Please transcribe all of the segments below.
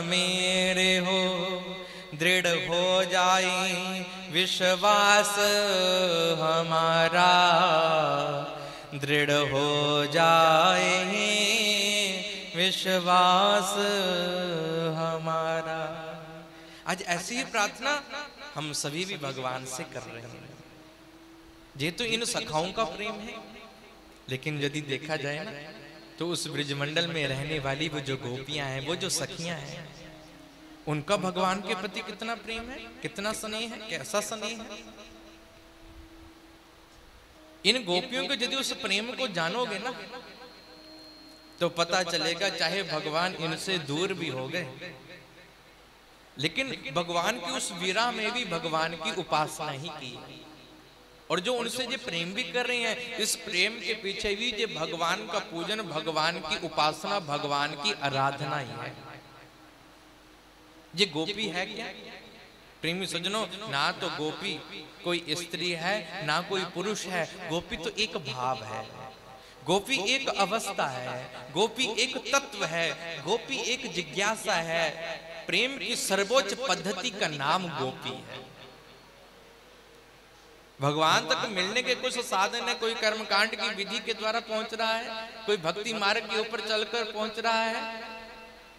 मेरे हो, दृढ़ हो जाए विश्वास हमारा, दृढ़ हो जाए विश्वास हमारा। आज ऐसी ही प्रार्थना हम सभी भी भगवान से कर रहे हैं। ये तो इन सखाओं का प्रेम है, लेकिन यदि देखा जाए ना तो उस ब्रजमंडल में रहने वाली वो जो गोपियां हैं, वो जो सखियां हैं, उनका भगवान के प्रति कितना प्रेम है, कितना स्नेह है, कैसा स्नेह है। इन गोपियों के यदि उस प्रेम को जानोगे ना तो पता चलेगा चाहे भगवान इनसे दूर भी हो गए, लेकिन भगवान की उस वीरा में भी भगवान की उपासना ही की, और जो उनसे जो प्रेम भी कर रहे हैं, इस प्रेम के पीछे भी जो भगवान का पूजन, भगवान की उपासना, भगवान की आराधना ही है। ये गोपी है क्या? प्रेमी सज्जनों, ना तो गोपी कोई स्त्री है, ना कोई पुरुष है। गोपी तो एक भाव है, गोपी एक अवस्था है, गोपी एक तत्व है, गोपी एक जिज्ञासा है। प्रेम की सर्वोच्च पद्धति का नाम गोपी है। भगवान तक मिलने के कुछ साधन है, कोई कर्मकांड की विधि के द्वारा पहुंच रहा है, कोई भक्ति मार्ग के ऊपर चलकर पहुंच रहा है,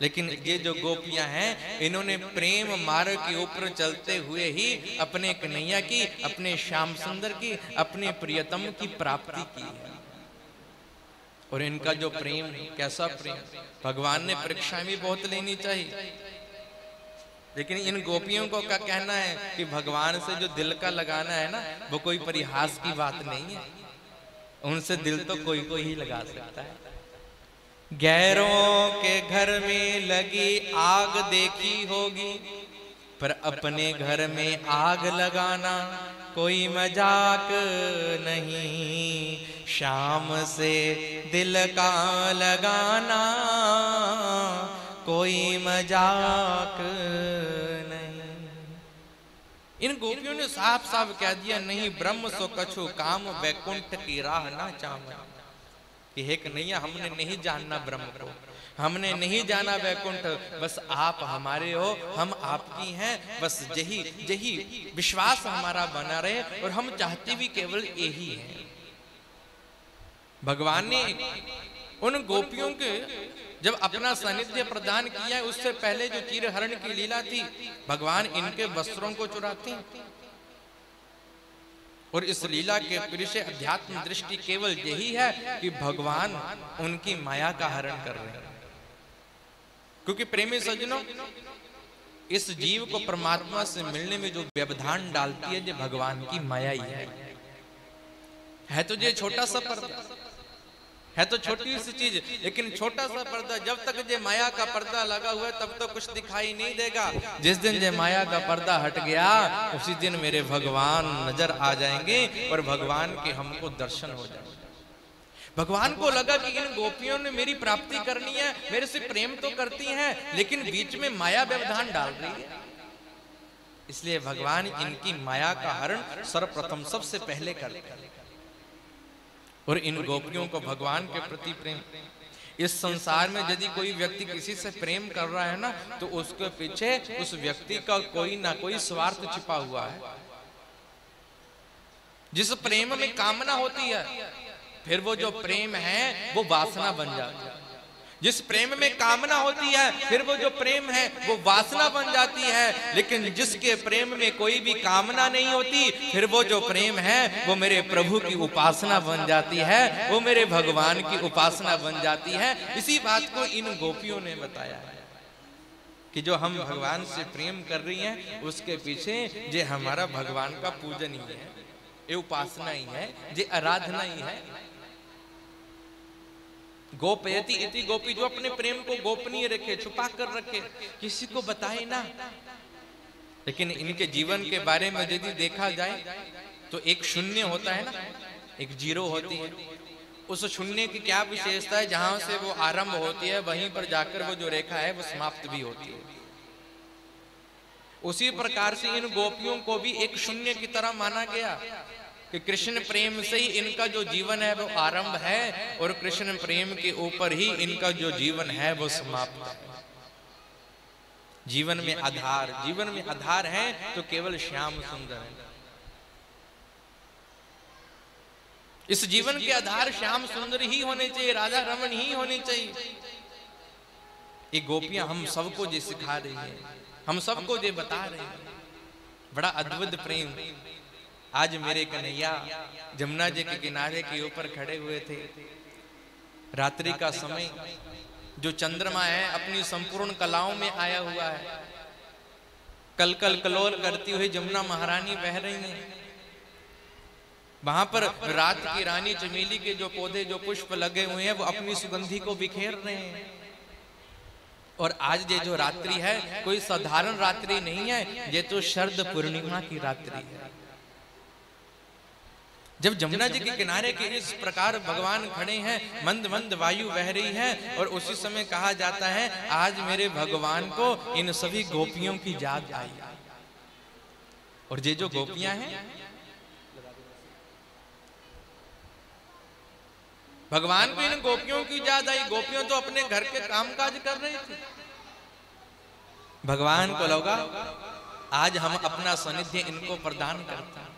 लेकिन ये जो गोपियां हैं, इन्होंने प्रेम मार्ग के ऊपर चलते हुए ही अपने कन्हैया की, अपने श्याम सुंदर की, अपने प्रियतम की प्राप्ति की है। और इनका जो प्रेम, कैसा प्रेम! भगवान ने परीक्षा भी बहुत लेनी चाहिए, लेकिन इन गोपियों को क्या कहना है कि भगवान से जो दिल का लगाना है ना, वो कोई परिहास की बात नहीं है। उनसे दिल तो कोई कोई ही लगा सकता है। गैरों के घर में लगी आग देखी होगी, पर अपने घर में आग लगाना कोई मजाक नहीं। शाम से दिल का लगाना कोई मजाक नहीं। इन गोपियों ने साफ साफ कह दिया, नहीं ब्रह्म सो कछु काम, वैकुंठ की राह ना चाह। कि हे कन्हैया, हमने नहीं जानना ब्रह्म को, हमने नहीं जाना वैकुंठ, बस आप हमारे हो, हम आपकी हैं, बस यही विश्वास हमारा बना रहे, और हम चाहते भी केवल यही है। भगवान ने उन गोपियों के जब अपना सानिध्य प्रदान किया है, उससे पहले जो चीरहरण की लीला थी, भगवान इनके वस्त्रों को चुराते हैं, और इस लीला के पीछे अध्यात्म दृष्टि केवल यही है कि भगवान उनकी माया का हरण कर रहे हैं। क्योंकि प्रेमी सज्जनों, इस जीव को परमात्मा से मिलने में जो व्यवधान डालती है, जो भगवान की माया ही है। तो ये छोटा सा पर्दा है, तो छोटी सी चीज, लेकिन छोटा सा पर्दा, जब तक जे माया का पर्दा लगा हुआ है तब तो कुछ दिखाई नहीं देगा। जिस दिन जे माया का पर्दा हट गया, उसी दिन मेरे भगवान नजर आ जाएंगे और भगवान के हमको दर्शन हो जाएंगे। भगवान को लगा कि इन गोपियों ने मेरी प्राप्ति करनी है, मेरे से प्रेम तो करती हैं, लेकिन बीच में माया व्यवधान डाल रही है, इसलिए भगवान इनकी माया का हरण सर्वप्रथम सबसे पहले करते हैं। और इन गोपियों को भगवान के प्रति प्रेम, इस संसार में यदि कोई व्यक्ति किसी से प्रेम कर रहा है ना, तो उसके पीछे उस व्यक्ति का कोई ना कोई स्वार्थ छिपा हुआ है। जिस प्रेम में कामना होती है, फिर वो जो प्रेम है वो वासना बन जाती है। जिस प्रेम में कामना होती है, फिर वो जो प्रेम है वो वासना बन जाती है। लेकिन जिसके प्रेम में कोई भी कामना नहीं होती, फिर वो जो प्रेम है वो मेरे प्रभु की उपासना बन जाती है, वो मेरे भगवान की उपासना बन जाती है। इसी बात को इन गोपियों ने बताया है कि जो हम भगवान से प्रेम कर रही हैं, उसके पीछे ये हमारा भगवान का पूजन ही है, ये उपासना ही है, ये आराधना ही है। गोपयति इति गोपी, जो अपने प्रेम को गोपनीय रखे, छुपा कर रखे, किसी को बताए ना। लेकिन इनके जीवन के बारे में यदि देखा जाए तो एक शून्य होता है ना, एक जीरो होती है। उस शून्य की क्या विशेषता है? जहां से वो आरंभ होती है, वहीं पर जाकर वो जो रेखा है वो समाप्त भी होती है। उसी प्रकार से इन गोपियों को भी एक शून्य की तरह माना गया कि कृष्ण प्रेम से ही इनका जो जीवन है वो आरंभ है, और कृष्ण प्रेम के ऊपर ही इनका जो जीवन है वो समाप्त है। जीवन में आधार है तो केवल श्याम सुंदर है। इस जीवन के आधार श्याम सुंदर ही होने चाहिए, राधा रमन ही होने चाहिए। ये गोपियां हम सबको जो सिखा रही है, हम सबको जो बता रही है, बड़ा अद्भुत प्रेम। आज मेरे कन्हैया जमुना जी के किनारे के ऊपर खड़े हुए थे। रात्रि का समय, जो चंद्रमा है अपनी संपूर्ण कलाओं में आया हुआ है। कल कल कलोल करती हुई जमुना महारानी बह रही है। वहां पर रात की रानी चमेली के जो पौधे, जो पुष्प लगे हुए हैं, वो अपनी सुगंधी को बिखेर रहे हैं। और आज ये जो रात्रि है कोई साधारण रात्रि नहीं है, ये तो शरद पूर्णिमा की रात्रि है। जब जमुना जी के किनारे के इस प्रकार भगवान खड़े हैं, मंद मंद वायु बह रही है, और उसी समय कहा जाता है आज मेरे भगवान को इन सभी गोपियों की याद आई। और ये जो गोपियां हैं, भगवान को इन गोपियों की याद आई। गोपियों तो अपने घर के कामकाज कर रही थी। भगवान को लगा आज हम अपना सानिध्य इनको प्रदान करते हैं।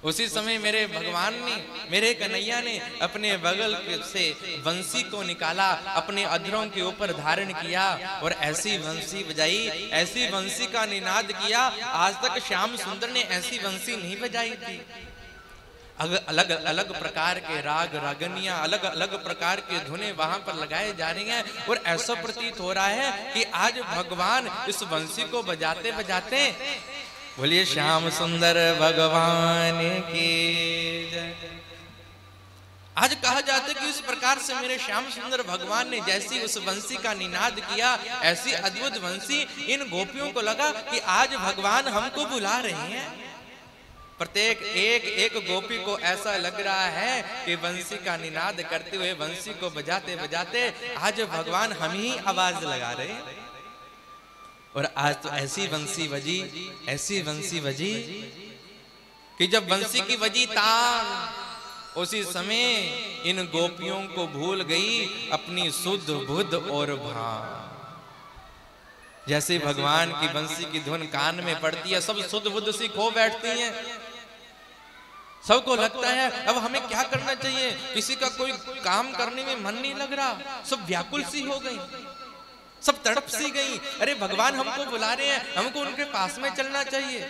उसी समय मेरे भगवान ने, मेरे कन्हैया ने अपने बगल से बंसी को निकाला, अपने अधरों के ऊपर धारण किया और ऐसी बंसी बजाई, ऐसी बंसी का निनाद किया। आज तक श्याम सुंदर ने ऐसी बंसी नहीं बजाई थी। अलग अलग प्रकार के राग रागनियां, अलग अलग प्रकार के धुने वहां पर लगाए जा रही हैं। और ऐसा प्रतीत हो रहा है कि आज भगवान इस बंसी को बजाते बजाते, बोलिए श्याम सुंदर भगवान की जय। आज कहा जाता है कि इस प्रकार से मेरे श्याम सुंदर भगवान ने जैसी उस बंसी का निनाद किया, ऐसी अद्भुत बंसी इन गोपियों को लगा कि आज भगवान हमको बुला रहे हैं। प्रत्येक एक एक गोपी को ऐसा लग रहा है कि बंसी का निनाद करते हुए, बंसी को बजाते बजाते आज भगवान हम ही आवाज लगा रहे हैं। और आज तो ऐसी बंसी बजी, ऐसी बंसी बजी कि जब बंसी की बजी तान, उसी समय इन गोपियों को भूल गई अपनी सुध बुध और भान। जैसे भगवान की बंसी की धुन कान में पड़ती है, सब सुध बुध सी खो बैठती हैं। सबको लगता है अब हमें क्या करना चाहिए, किसी का कोई काम करने में मन नहीं लग रहा, सब व्याकुल सी हो गई, सब तड़प सी गई। अरे भगवान हमको बुला रहे हैं, हमको उनके पास में चलना चाहिए।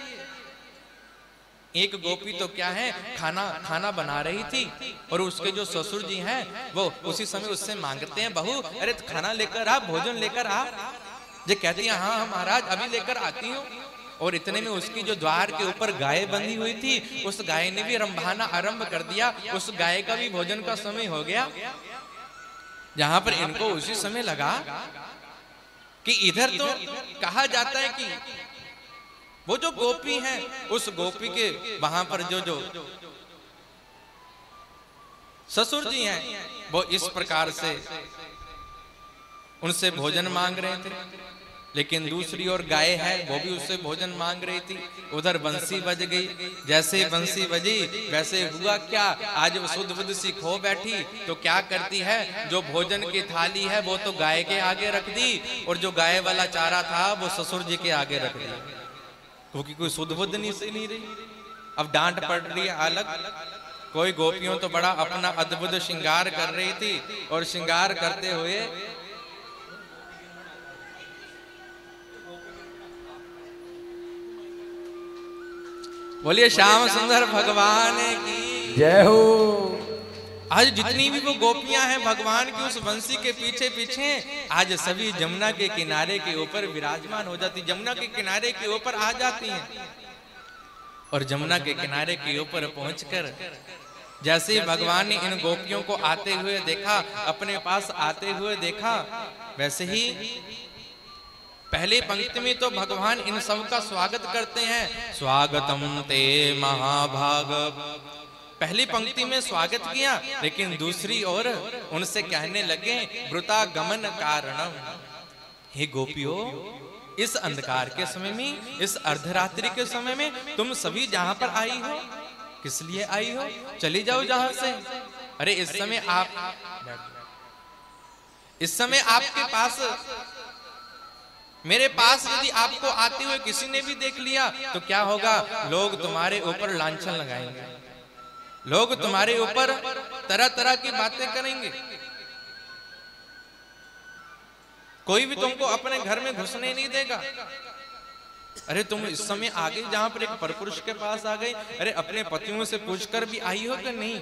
एक गोपी तो क्या है, खाना बना रही थी और उसके जो ससुर जी हैं वो उसी समय उससे मांगते हैं, बहू अरे खाना लेकर आ, भोजन लेकर आ। जो कहती है हाँ महाराज अभी लेकर आती हूँ। और इतने में उसकी जो द्वार के ऊपर गाय बंधी हुई थी, उस गाय ने भी रंभाना आरंभ कर दिया। उस गाय का भी भोजन का समय हो गया। जहां पर इनको उसी समय लगा कि इधर तो कहा जाता है कि वो जो गोपी है, उस गोपी के वहां पर जो ससुर जी हैं, वो इस प्रकार से उनसे भोजन मांग रहे थे। लेकिन दूसरी ओर गाय है, वो भी उससे भोजन मांग रही थी। उधर बंसी बज गई। जैसे बंसी बजी वैसे हुआ क्या, आज वो सुध बुध सी खो बैठी। तो क्या करती है, जो भोजन की थाली है वो तो गाय के आगे रख दी, और जो गाय वाला चारा था वो ससुर जी के आगे रख दिया, क्योंकि कोई सुध बुध नहीं रही। अब डांट पड़ रही है अलग। कोई गोपियों तो बड़ा अपना अद्भुत श्रृंगार कर रही थी, और श्रृंगार करते हुए बोलिए श्याम सुंदर भगवान की जय हो। आज जितनी भी वो गोपियां हैं भगवान की उस बंसी के पीछे पीछे, आज सभी जमुना के किनारे के ऊपर विराजमान हो जाती, जमुना के किनारे के ऊपर आ जाती हैं। और जमुना के किनारे के ऊपर पहुंचकर जैसे भगवान ने इन गोपियों को आते हुए देखा, अपने पास आते हुए देखा, वैसे ही पहली पंक्ति में तो भगवान इन सब का स्वागत करते हैं। स्वागतम ते महाभाग, पहली पंक्ति में स्वागत किया। लेकिन दूसरी ओर उनसे कहने लगे वृता गमन कारणम, हे गोपियों इस अंधकार के समय में, इस अर्धरात्रि के समय में तुम सभी जहां पर आई हो, किस लिए आई हो? चली जाओ जहां से। अरे इस समय आपके पास मेरे पास यदि आपको आते हुए किसी ने भी देख लिया तो क्या होगा? लोग तुम्हारे ऊपर लांछन लगाएंगे, लोग तुम्हारे ऊपर तरह तरह की बातें करेंगे। कोई भी तुमको अपने घर में घुसने नहीं देगा। अरे तुम इस समय आ गई जहां पर एक परपुरुष के पास आ गई, अरे अपने पतियों से पूछकर भी आई हो कि नहीं?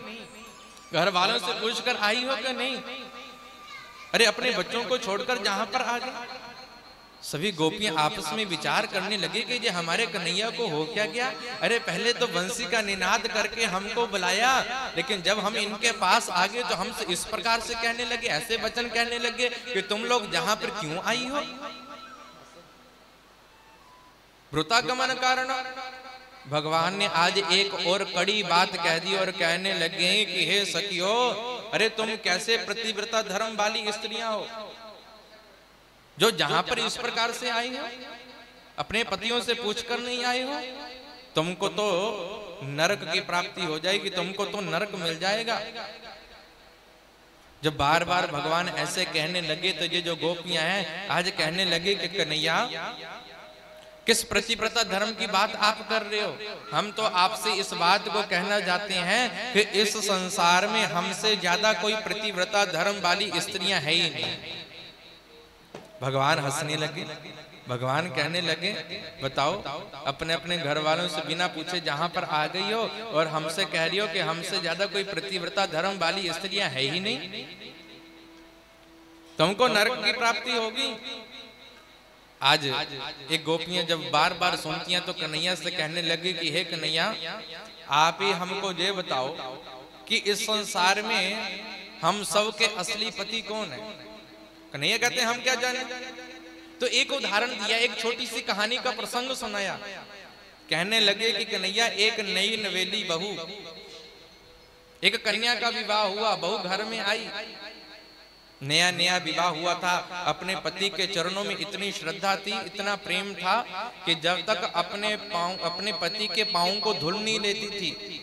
घर वालों से पूछकर आई हो कि नहीं? अरे अपने बच्चों को छोड़कर जहां पर आ गई। सभी गोपियां आपस में विचार करने लगे कि ये हमारे कन्हैया को हो क्या गया? अरे पहले तो बंसी का निनाद करके हमको बुलाया, लेकिन जब हम इनके पास आ गए तो हमसे इस प्रकार से कहने लगे, ऐसे वचन कहने लगे कि तुम लोग जहां पर क्यों आई हो? वृतागमन कारण। भगवान ने आज एक और कड़ी बात कह दी और कहने लगे कि हे सखियो, अरे तुम कैसे प्रतिव्रता धर्म वाली स्त्रियां हो जो जहां पर इस प्रकार से आई हो, अपने पतियों से पूछकर नहीं आई हो? तुमको तो नरक की प्राप्ति हो जाएगी, तुमको तो नरक मिल जाएगा। जब बार बार भगवान ऐसे कहने लगे तो ये जो गोपियां हैं आज कहने लगे कि कन्हैया किस प्रतिव्रता धर्म की बात आप कर रहे हो? हम तो आपसे इस बात को कहना चाहते हैं कि इस संसार में हमसे ज्यादा कोई प्रतिव्रता धर्म वाली स्त्रियां है ही नहीं। भगवान हंसने लगे, भगवान कहने लगे, बताओ अपने अपने घर वालों से बिना पूछे जहां पर आ गई हो और हमसे कह रही हो कि हमसे ज्यादा कोई प्रतिव्रता धर्म वाली स्त्रियां है ही नहीं, तुमको नरक की प्राप्ति होगी। आज एक गोपियां जब बार बार सुनती हैं तो कन्हैया से कहने लगी कि हे कन्हैया, आप ही हमको ये बताओ कि इस संसार में हम सब के असली पति कौन है? कन्हैया कहते हैं हम क्या जाने। तो एक उदाहरण दिया, एक छोटी सी कहानी का प्रसंग सुनाया। कहने लगे कि कन्हैया एक नई नवेली बहू, एक कन्या का विवाह हुआ, बहू घर में आई, नया नया विवाह हुआ था। अपने पति के चरणों में इतनी श्रद्धा थी, इतना प्रेम था कि जब तक अपने पति के पांव को धुल नहीं लेती थी,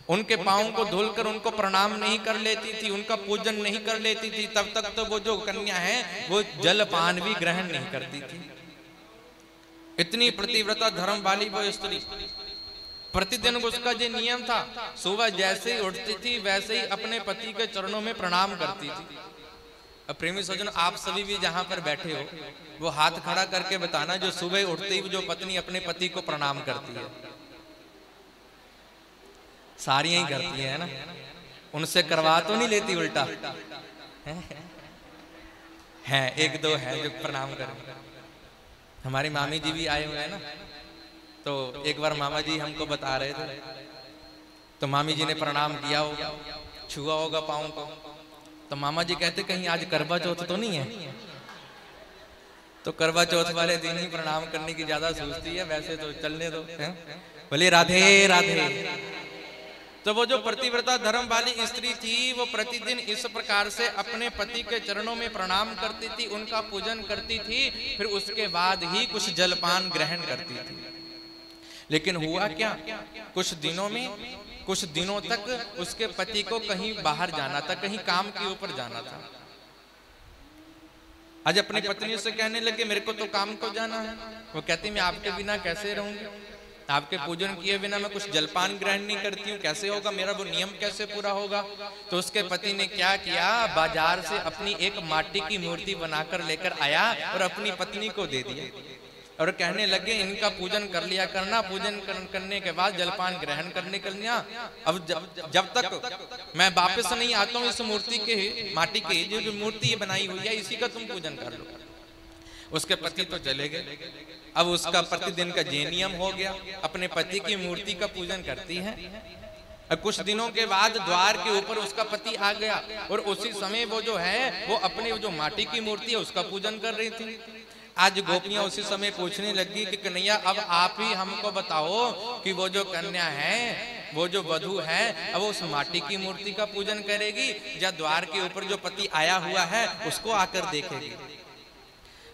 उनके पांव को धुलकर उनको प्रणाम नहीं कर लेती थी, उनका पूजन नहीं कर लेती थी, तब तक तो वो जो कन्या है वो जलपान भी ग्रहण नहीं करती थी। इतनी प्रतिव्रता धर्म वाली वो स्त्री। प्रतिदिन उसका जो नियम था, सुबह जैसे ही उठती थी वैसे ही अपने पति के चरणों में प्रणाम करती थी। अब प्रेमी सज्जन, आप सभी भी जहां पर बैठे हो वो हाथ खड़ा करके बताना जो सुबह उठते ही जो पत्नी अपने पति को प्रणाम करती है। सारी ही करती है ना, उनसे करवा तो नहीं लेती उल्टा है, एक दो है जो प्रणाम करें। हमारी मामी जी भी आए हुए हैं ना, तो एक बार मामा जी हमको बता रहे थे, तो मामी जी ने प्रणाम किया होगा, छुआ होगा पाँव को, तो मामा जी कहते कहीं आज करवा चौथ तो नहीं है? तो करवा चौथ वाले दिन ही प्रणाम करने की ज्यादा सोचती है, वैसे तो चलने दो। बोले राधे राधे। तो वो जो प्रतिव्रता धर्म वाली स्त्री थी वो प्रतिदिन इस प्रकार से अपने पति के चरणों में प्रणाम करती थी, उनका पूजन करती थी, फिर उसके बाद ही कुछ जलपान ग्रहण करती थी। लेकिन हुआ क्या, कुछ दिनों तक उसके पति को कहीं बाहर जाना था, कहीं काम के ऊपर जाना था। आज अपनी पत्नी से कहने लगे मेरे को तो काम को जाना है। वो कहती मैं आपके बिना कैसे रहूंगी, आपके पूजन किए बिना मैं कुछ जलपान ग्रहण नहीं करती हूँ, कैसे होगा, मेरा वो नियम कैसे पूरा होगा। तो उसके पति ने क्या किया, बाजार से अपनी एक माटी की मूर्ति बनाकर लेकर आया और अपनी पत्नी को दे दिया और कहने लगे इनका पूजन कर लिया करना, पूजन करने के बाद जलपान ग्रहण करने के लिए अब जब तक मैं वापस नहीं आता हूँ इस मूर्ति के, माटी की जो मूर्ति बनाई हुई है इसी का तुम पूजन कर लो। उसके पति तो चले गए। अब उसका प्रतिदिन का ये नियम हो गया, अपने पति की मूर्ति का पूजन करती है। अब कुछ दिनों के बाद द्वार के ऊपर उसका पति आ गया और उसी समय वो जो है वो अपने जो माटी की मूर्ति है उसका पूजन कर रही थी। आज गोपियां उसी समय पूछने लगी कि कन्हैया अब आप ही हमको बताओ कि वो जो कन्या है, वो जो वधू है, अब उस माटी की मूर्ति का पूजन करेगी या द्वार के ऊपर जो पति आया हुआ है उसको आकर देखेगी।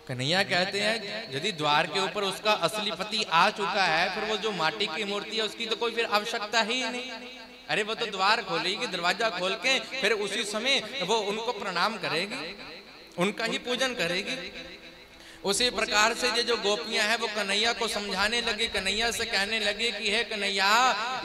कन्हैया कहते हैं यदि द्वार के ऊपर उसका असली पति आ चुका है फिर वो जो माटी की मूर्ति है उसकी तो कोई फिर आवश्यकता ही नहीं। अरे वो तो द्वार खोलेगी, दरवाजा खोल के फिर उसी समय वो उनको प्रणाम करेगी, उनका ही पूजन करेगी। उसी प्रकार से ये जो गोपियां हैं वो कन्हैया को समझाने लगी, कन्हैया से कहने लगे कि हे कन्हैया,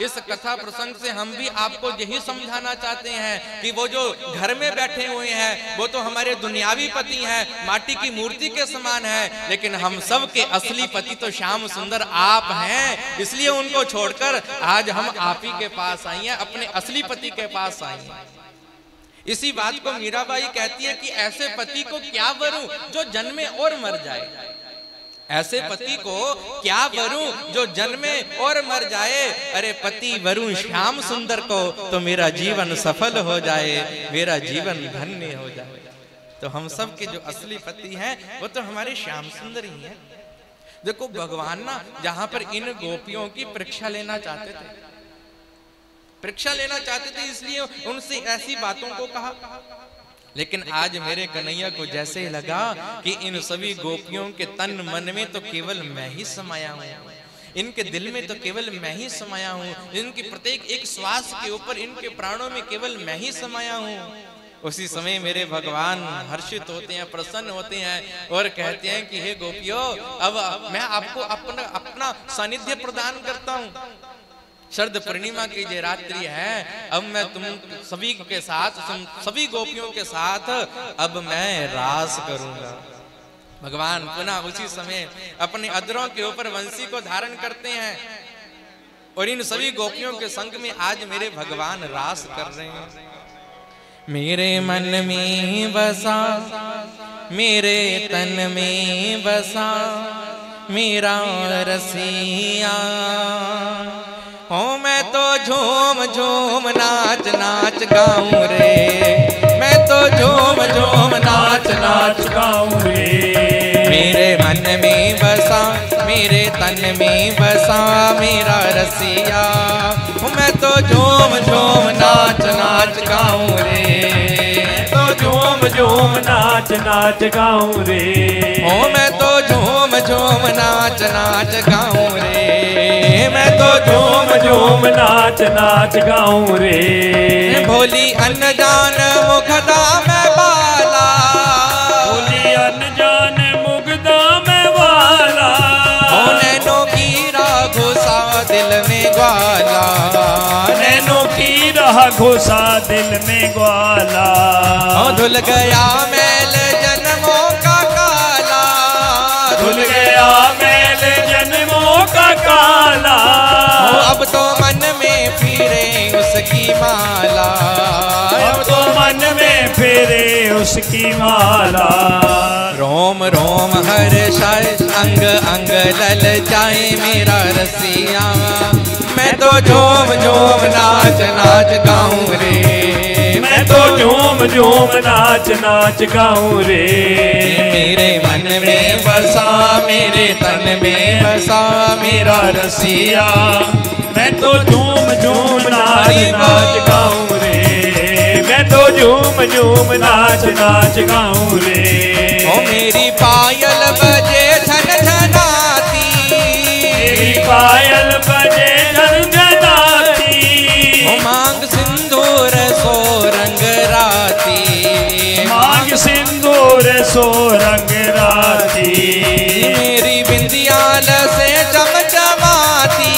इस कथा प्रसंग से हम भी आपको यही समझाना चाहते हैं कि वो जो घर में बैठे हुए हैं वो तो हमारे दुनियावी पति हैं, माटी की मूर्ति के समान है, लेकिन हम सब के असली पति तो श्याम सुंदर आप हैं, इसलिए उनको छोड़कर आज हम आप ही के पास आई हैं, अपने असली पति के पास आई हैं। इसी बात को मीराबाई कहती है कि ऐसे पति को क्या वरूं जो जन्मे और मर जाए, ऐसे पति को क्या वरूं जो जन्मे और मर जाए, अरे पति वरूं श्याम सुंदर को तो मेरा जीवन सफल हो जाए, मेरा जीवन धन्य हो जाए। तो हम सब के जो असली पति हैं वो तो हमारे श्याम सुंदर ही हैं। देखो भगवान ना जहां पर इन गोपियों की परीक्षा लेना चाहते थे, परीक्षा लेना चाहते थे, इसलिए उनसे ऐसी बातों को कहा। लेकिन आज मेरे कन्हैया को जैसे लगा कि इन सभी गोपियों के तन मन में तो केवल मैं ही समाया हूँ, इनके दिल में तो केवल मैं ही समाया हूँ, इनकी प्रत्येक एक श्वास के ऊपर, इनके प्राणों में केवल मैं ही समाया हूँ। उसी समय मेरे भगवान हर्षित होते हैं, प्रसन्न होते हैं और कहते हैं कि हे गोपियों, अब मैं आपको अपना सानिध्य प्रदान करता हूँ। शरद पूर्णिमा की जो रात्रि है, अब मैं तुम सभी के साथ, सभी गोपियों के साथ अब मैं रास करूंगा। भगवान पुनः उसी समय अपने अधरों के ऊपर वंशी को धारण करते हैं और इन सभी गोपियों के संग में आज मेरे भगवान रास कर रहे हैं। मेरे मन में बसा, मेरे तन में बसा मेरा रसिया, हो मैं तो झूम झूम नाच नाच गाऊं रे, मैं तो झूम झूम नाच नाच गाऊं रे। मेरे मन में बसा, मेरे तन में बसा मेरा रसिया, मैं तो झूम झूम नाच नाच गाऊं रे, तो झूम झूम नाच नाच गाऊं रे, ओ मैं तो झूम झूम नाच नाच गाऊं रे, मैं तो झूम झूम नाच नाच गाऊं रे। भोली अनजान मुग्धा में बाला, भोली अनजान मुग्धा में बाला, नैनो कीड़ा घुसा दिल में ग्वाला, नैनो कीड़ा घुसा दिल में ग्वाला, धुल गया मैल जन्मों का काला, धुल गया मैल जन्मों का काला, अब तो मन में फिरे उसकी माला, अब तो मन में फिरे उसकी माला। रोम रोम हर्षाय अंग अंग लल जाए मेरा रसिया, मैं तो झूम झूम नाच नाच गाऊं रे, मैं तो झूम झूम नाच नाच गाऊं रे। मेरे मन में बसा, मेरे तन में बसा मेरा रसिया, मैं तो झूम झूम नाच नाच गाऊं रे, मैं तो झूम झूम नाच नाच गाऊं रे। ओ मेरी पायल बजे झनझनाती, मेरी पायल बजे झनझनाती, ओ मांग सिंदूर सो रंग राती, मांग सिंदूर सो रंग राती, मेरी बिंदियाल से चमचमाती,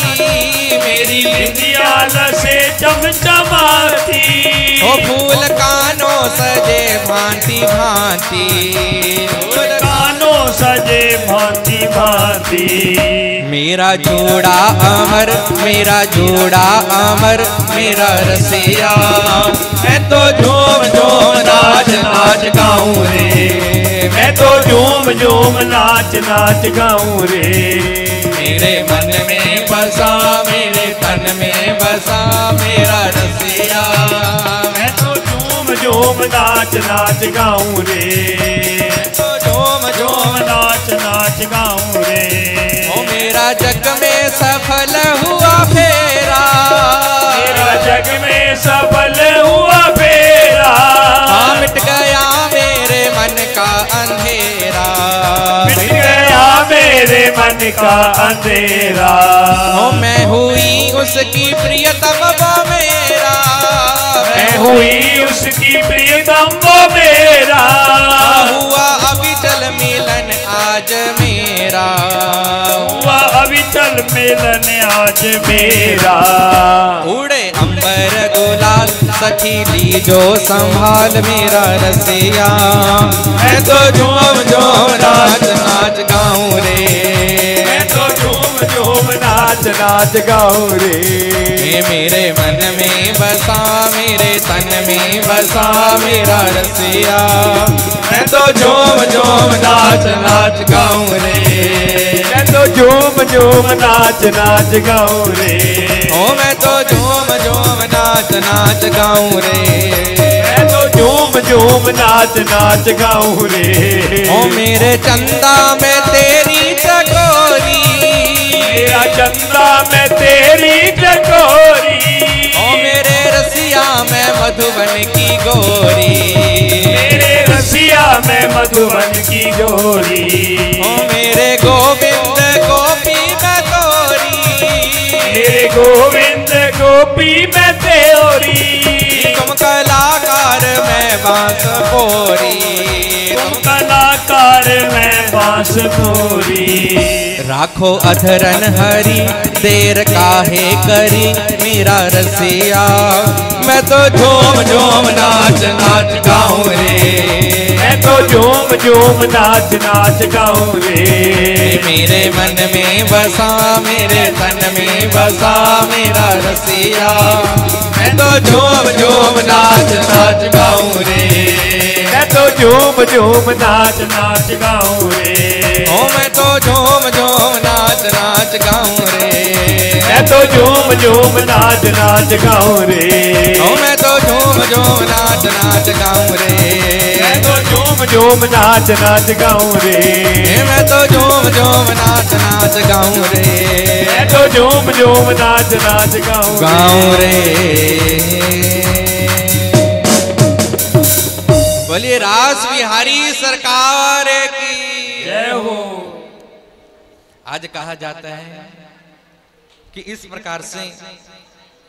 मेरी बिंदियाल से चमचमाती, ओ फूल कानों सजे भांति भांति, फूल कानों सजे भांति भांति। मेरा जोड़ा अमर, मेरा जोड़ा अमर मेरा रसिया, मैं तो झूम झूम नाच नाच गाऊं रे, मैं तो झूम झूम नाच नाच गाऊं रे। मेरे मन में बसा, मेरे तन में बसा मेरा रसिया, मैं तो झूम झूम नाच नाच गाऊं रे, मैं तो झूम झूम नाच नाच गाऊं रे। ओ मेरा जग में सफल हुआ फेरा, मेरा जग में सफल हुआ फेरा, मिट गया मेरे मन का अंधेरा, मिट गया मेरे मन का अंधेरा। ओ मैं हुई उसकी प्रियतम वो मेरा, मैं हुई उसकी प्रियतम वो मेरा, हुआ अभी चल मिलन आज मेरा, हुआ अविचल मिलन आज मेरा। उड़े अंबर गुलाल सखी लीजो संभाल मेरा रसिया, मैं तो झूम झूम नाच नाच गाऊं रे, मैं तो झूम झूम नाच नाच गाऊं रे। मेरे मन में बसा मेरे तन में बसा मेरा रसिया, मैं तो झूम झूम नाच नाच गाऊं रे, मैं तो झूम झूम नाच नाच गाऊं रे। ओ मैं तो झूम झूम नाच नाच गाऊं रे, मैं तो झूम झूम नाच नाच गाऊं रे। ओ मेरे चंदा में तेरी चकोरी, मेरा चंदा में तेरी चकोरी। ओ मेरे रसिया में मधुबन की गोरी, मेरे रसिया में मधुबन की गोरी। ओ मेरे गोविंद गोपी में तोरी, मेरे गोविंद गोपी में तेरी। तुम कलाकार मैं बांस फोरी, तुम कलाकार मैं बांस फोरी। राखो अधरन हरी देर काहे करी मेरा रसिया, मैं तो झूम झूम नाच नाच गाऊं रे, मैं तो झूम झूम नाच नाच गाऊं रे। मेरे मन में बसा मेरे तन में बसा मेरा रसिया, मैं तो झूम झूम नाच नाच गाऊं रे, मैं तो झूम झूम नाच नाच गाऊं रे। ओ मैं तो झूम झूम नाच नाच गाऊं रे, मैं तो झूम झूम नाच नाच गाऊं रे। ओ मैं तो झूम झूम नाच नाच गाऊं रे, मैं तो झूम झूम नाच नाच गाऊं रे। मैं तो झूम झूम नाच नाच गाऊं रे, मैं तो झूम झूम नाच नाच गाऊं रे। बोलिए रास बिहारी सरकार की जय हो। आज कहा जाता है कि इस प्रकार से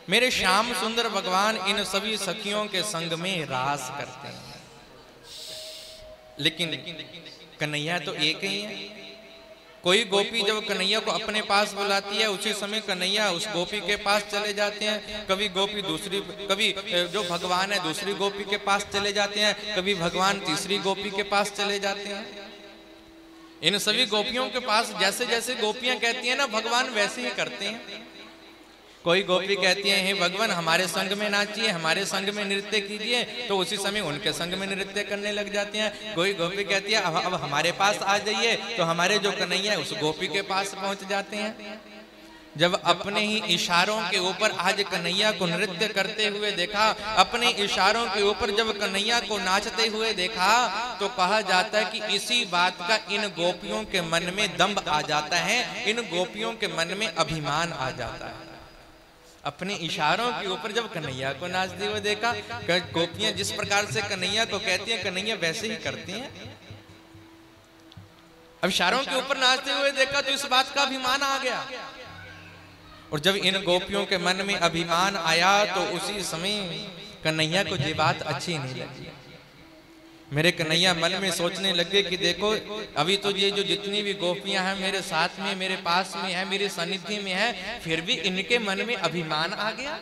मेरे श्याम सुंदर भगवान इन सभी सखियों के संग में रास करते हैं, लेकिन कन्हैया तो एक ही है। कोई गोपी जब कन्हैया को अपने पास बुलाती है उसी समय कन्हैया उस गोपी के पास चले जाते हैं। कभी गोपी दूसरी, कभी जो भगवान है दूसरी गोपी के पास चले जाते हैं, कभी भगवान तीसरी गोपी के पास चले जाते हैं। इन सभी गोपियों के पास जैसे जैसे गोपियां कहती हैं ना भगवान वैसे ही करते हैं। कोई गोपी कहती है हे भगवान हमारे संग में नाचिए, हमारे संग में नृत्य कीजिए, तो उसी समय उनके संग में नृत्य करने लग जाते हैं। कोई गोपी कहती है अब हमारे पास आ जाइए, तो हमारे जो कन्हैया है उस गोपी के पास पहुंच जाते हैं। जब अपने ही इशारों के ऊपर आज कन्हैया को नृत्य करते हुए देखा, अपने इशारों के ऊपर जब कन्हैया को नाचते हुए देखा, तो कहा जाता है कि इसी बात का इन गोपियों के मन में दंभ आ जाता है, इन गोपियों के मन में अभिमान आ जाता है। अपने इशारों के ऊपर जब कन्हैया को नाचते हुए देखा, गोपियां जिस प्रकार से कन्हैया को कहती हैं कन्हैया वैसे ही करती हैं। अब इशारों के ऊपर नाचते हुए देखा तो इस बात का अभिमान आ गया, और जब इन गोपियों के मन में अभिमान आया तो उसी समय कन्हैया को ये बात अच्छी नहीं लगी। मेरे कन्हैया मन में सोचने लगे कि देखो अभी तो ये जो जितनी भी गोपियां हैं मेरे साथ में, मेरे पास में है, मेरे सानिध्य में है, फिर भी इनके मन में अभिमान आ गया।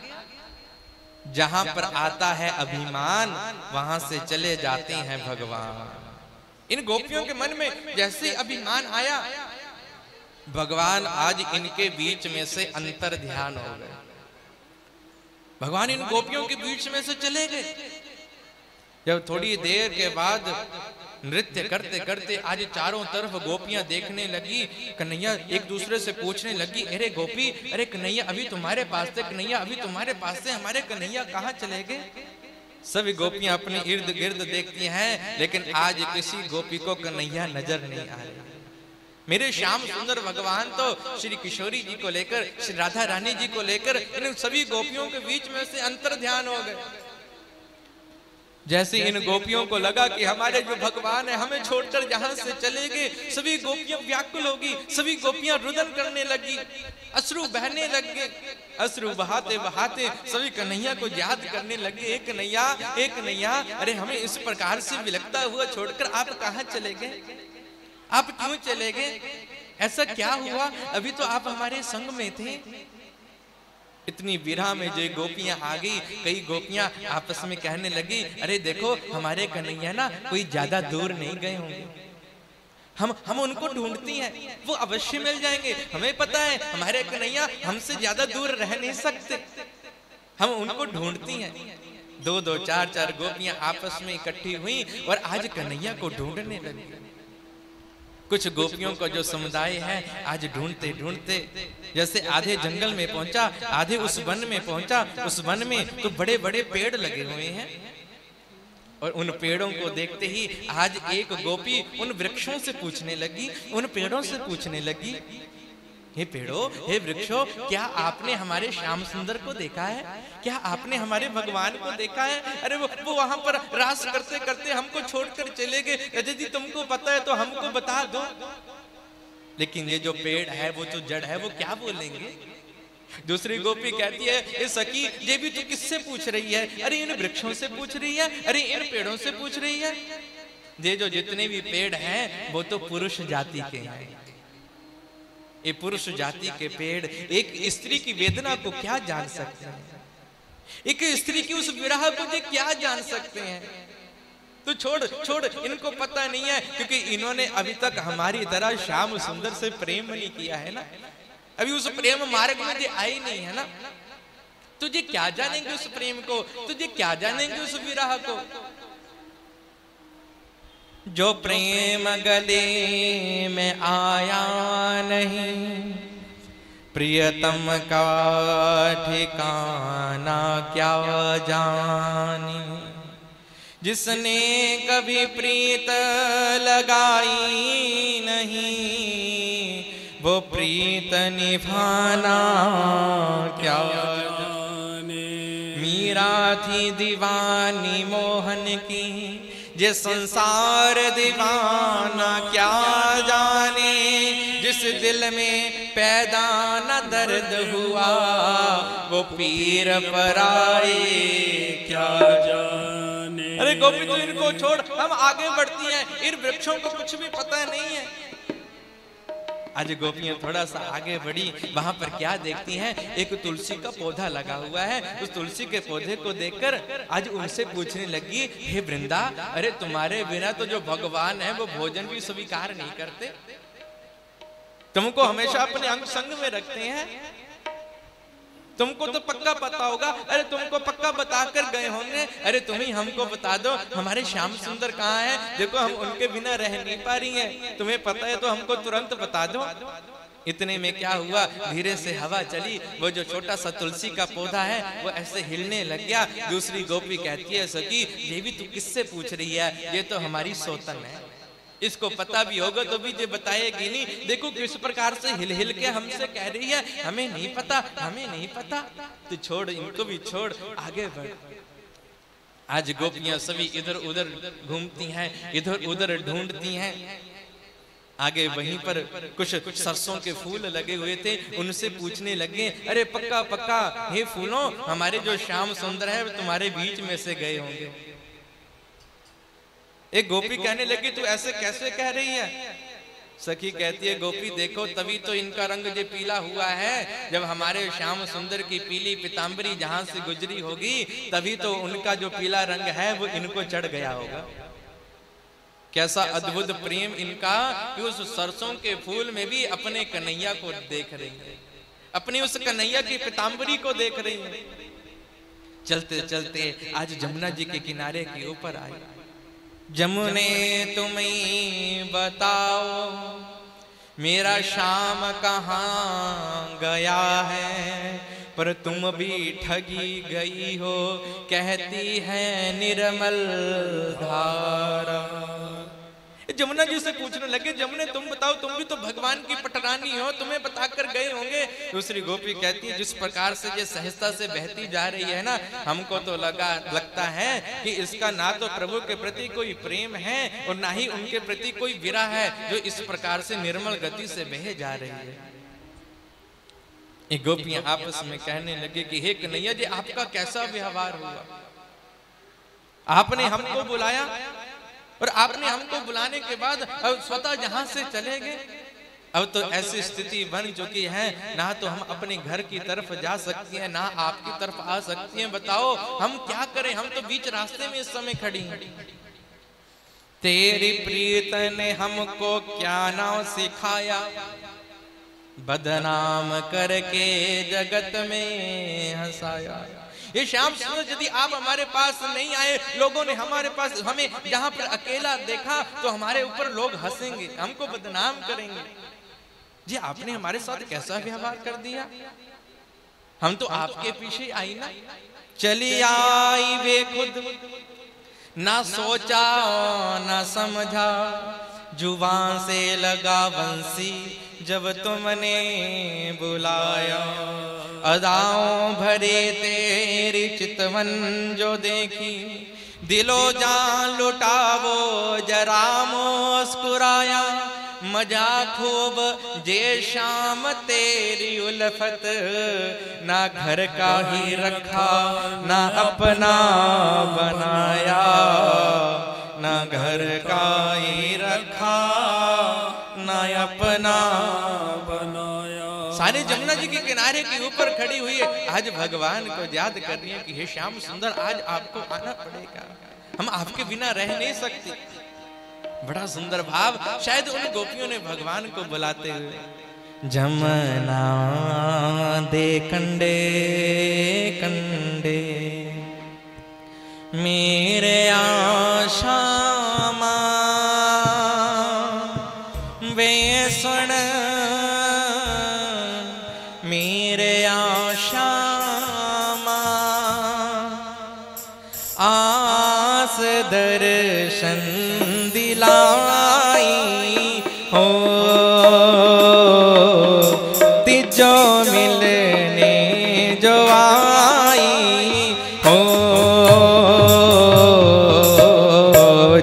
जहां पर आता है अभिमान वहां से चले जाते हैं भगवान। इन गोपियों के मन में जैसे अभिमान आया, भगवान आज इनके बीच में से अंतर ध्यान हो गए। भगवान इन गोपियों के बीच में से चले गए। जब थोड़ी देर के बाद नृत्य करते करते आज चारों तरफ गोपियां देखने लगी, कन्हैया एक दूसरे से पूछने लगी, अरे गोपी, अरे कन्हैया अभी तुम्हारे पास थे, कन्हैया अभी तुम्हारे पास से, हमारे कन्हैया कहाँ चले गए? सभी गोपियां अपने इर्द गिर्द देखती हैं, लेकिन आज किसी गोपी को कन्हैया नजर नहीं आ रहा। मेरे श्याम सुंदर भगवान तो श्री किशोरी जी को लेकर, श्री राधा रानी जी को लेकर इन सभी गोपियों के बीच में से अंतर ध्यान हो गए। जैसे इन गोपियों को लगा कि हमारे जो भगवान है हमें छोड़कर जहां से चले गए, सभी गोपियां व्याकुल होगी, सभी गोपियां रुदन करने लगी, अश्रु बहने लग गए। अश्रु बहाते बहाते सभी कन्हैया को याद करने लगे, एक कन्हैया, एक कन्हैया, अरे हमें इस प्रकार से विलखता हुआ छोड़कर आप कहां चले गए? आप क्यों चले गए? ऐसा क्या हुआ? अभी तो आप हमारे संग में थे। इतनी विरह में जो गोपियां आ गई, कई गोपियां आपस में कहने लगी, अरे देखो हमारे कन्हैया ना कोई ज्यादा दूर नहीं गए होंगे, हम उनको ढूंढती हैं, वो अवश्य मिल जाएंगे। हमें पता है हमारे कन्हैया हमसे ज्यादा दूर रह नहीं सकते, हम उनको ढूंढती हैं। दो दो चार चार गोपियां आपस में इकट्ठी हुई और आज कन्हैया को ढूंढने लगी। कुछ गोपियों का जो समुदाय है आज ढूंढते ढूंढते जैसे आधे जंगल में पहुंचा, आधे उस वन में पहुंचा। उस वन में तो बड़े बड़े पेड़ लगे हुए हैं और उन पेड़ों को देखते ही आज एक गोपी उन वृक्षों से पूछने लगी, उन पेड़ों से पूछने लगी, हे पेड़ों, हे वृक्षों, क्या आपने हमारे श्याम सुंदर को देखा है? क्या आपने हमारे भगवान को देखा है? अरे वो वहां पर रास करते करते हमको छोड़कर चले गए, यदि तुमको पता है तो हमको बता दो। लेकिन ये जो पेड़ है वो तो जड़ है, वो क्या बोलेंगे? दूसरी गोपी कहती है, ए सखी, ये भी तू किससे पूछ रही है? अरे इन वृक्षों से पूछ रही है, अरे इन पेड़ों से पूछ रही है। ये जो जितने भी पेड़ हैं वो तो पुरुष जाति के हैं। ये पुरुष जाति के पेड़ एक स्त्री की वेदना को क्या जान सकते हैं? एक स्त्री की उस विरह को ये क्या जान सकते हैं? तो छोड़, इनको पता नहीं है, क्योंकि इन्होंने अभी तक हमारी तरह श्याम सुंदर से प्रेम नहीं किया है ना। अभी उस प्रेम मार्ग में ये आई नहीं है ना। तुझे क्या जानेंगे उस प्रेम को, तुझे क्या जानेंगे उस विरह को। जो प्रेम गले में आया नहीं, प्रियतम का ठिकाना क्या जाने। जिसने कभी प्रीत लगाई नहीं, वो प्रीत निभाना क्या जाने। मीरा थी दीवानी मोहन की, ये संसार दीवाना क्या जाने। जिस दिल में पैदा न दर्द हुआ, वो पीर पर आए क्या जाने। अरे गोपी तू इनको छोड़, हम आगे बढ़ती हैं। इन वृक्षों को कुछ भी पता नहीं है। आज गोपियां थोड़ा सा आगे बढ़ी, वहां पर क्या देखती हैं? एक तुलसी का पौधा लगा हुआ है। उस तुलसी के पौधे को देखकर आज उनसे पूछने लगी, हे वृंदा, अरे तुम्हारे बिना तो जो भगवान है वो भोजन भी स्वीकार नहीं करते, तुमको हमेशा अपने अंग संग में रखते हैं। तुमको तो पक्का पता होगा। अरे तुमको पक्का बताकर गए होंगे। अरे तुम ही हमको बता दो हमारे श्याम सुंदर कहाँ है? देखो हम उनके बिना रह नहीं पा रही हैं, तुम्हें पता है तो हमको तुरंत बता दो। इतने में क्या हुआ, धीरे से हवा चली, वो जो छोटा सा तुलसी का पौधा है वो ऐसे हिलने लग गया। दूसरी गोपी कहती है, सखी ये भी तू किससे पूछ रही है? ये तो हमारी सोतन है, इसको पता भी होगा तो भी ये बताएगी नहीं। देखो किस प्रकार से हिल हिल के हमसे कह रही है, हमें नहीं पता, हमें नहीं पता। तो छोड़, इनको भी छोड़, आगे बढ़। आज गोपियां सभी इधर उधर घूमती हैं, इधर उधर ढूंढती हैं। आगे वहीं पर कुछ सरसों के फूल लगे हुए थे, उनसे पूछने लगे, अरे पक्का पक्का हे फूलों, हमारे जो श्याम सुंदर है तुम्हारे बीच में से गए होंगे। एक गोपी कहने लगी, तू ऐसे कैसे कह रही है? सखी कहती है, गोपी देखो तभी तो इनका रंग जो पीला हुआ है। जब हमारे श्याम सुंदर की पीली पीताम्बरी जहां से गुजरी होगी, तभी तो उनका जो पीला रंग है वो इनको चढ़ गया होगा। कैसा अद्भुत प्रेम इनका कि उस सरसों के फूल में भी अपने कन्हैया को देख रही है, अपनी उस कन्हैया की पीताम्बरी को देख रही है। चलते चलते आज जमुना जी के किनारे के ऊपर आए। जमुने तुम्हें बताओ मेरा श्याम कहाँ गया है, पर तुम भी ठगी गई हो, कहती है निर्मल धारा। जमुना जी से पूछने लगे, जमुने तुम बताओ, तुम भी तो भगवान की पटरानी हो, तुम्हें बताकर गए होंगे। दूसरी गोपी कहती है, जिस प्रकार से ये सहजता से बहती जा रही है ना, हमको तो लगता है कि इसका ना तो प्रभु के प्रति कोई प्रेम है और ना ही उनके प्रति कोई विरह है, जो इस प्रकार से निर्मल गति से बहे जा रही है। ये गोपियां आपस में कहने लगे कि हे कन्हैया जी, आपका कैसा व्यवहार हुआ? आपने हमको बुलाया और आपने हमको बुलाने के बाद अब स्वतः जहां से चले गए। अब तो ऐसी स्थिति बन चुकी है, ना तो हम अपने घर की तरफ जा सकती हैं, ना आपकी तरफ आ सकती हैं। बताओ हम क्या करें, हम तो बीच रास्ते में इस समय खड़ी हैं। तेरी प्रीत ने हमको क्या नाम सिखाया, बदनाम करके जगत में हंसाया। ये श्याम सुंदर यदि आप हमारे पास नहीं आए, लोगों ने हमारे पास हमें जहां पर अकेला देखा तो हमारे ऊपर लोग हंसेंगे, हमको बदनाम करेंगे। जी आपने हमारे साथ कैसा व्यवहार कर दिया, हम तो आपके पीछे आई ना, चली आई वे खुद, ना सोचा ना समझा, जुबान से लगा बंसी जब तुमने बुलाया। अदाओं भरे तेरी चितवन जो देखी, दिलो जान लुटावो जरा मुस्कुराया। मजा खूब जे शाम तेरी उल्फत, ना घर का ही रखा ना अपना बनाया, ना घर का ही रखा ना अपना बनाया। सारे जमुना जी के किनारे के ऊपर खड़ी हुई है, आज भगवान को याद कर रही है कि हे श्याम सुंदर आज आपको आना पड़ेगा, हम आपके बिना रह नहीं सकते। बड़ा सुंदर भाव, शायद उन गोपियों ने भगवान को बुलाते हुए, जमुना दे कंडे कंडे मेरे आशामा, वे सुन मेरे आशामा, आस दर्शन दिलाई हो, तिजो मिलने जो आई हो।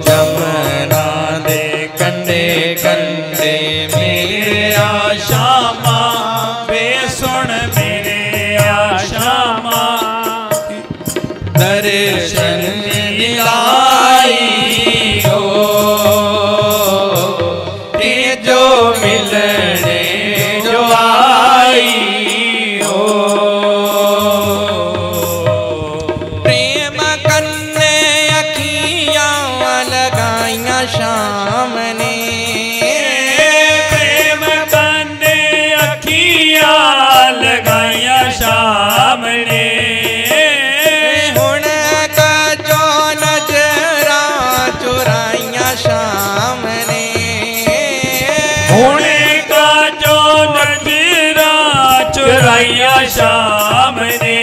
जमुना दे कंडे कंडे मेरे आशामा, वे सुन मेरे आशामा, दर्शन दिलाई हो, जो मिलने जो आई हो। प्रेम कन्ने अखियां लगाइया शाम ने, प्रेम कन्ने अखियां लगाइया शाम ने, हुण का जो नजरा चुराइया शाम ने, होने का जो नजरा चुराइया शाम ने।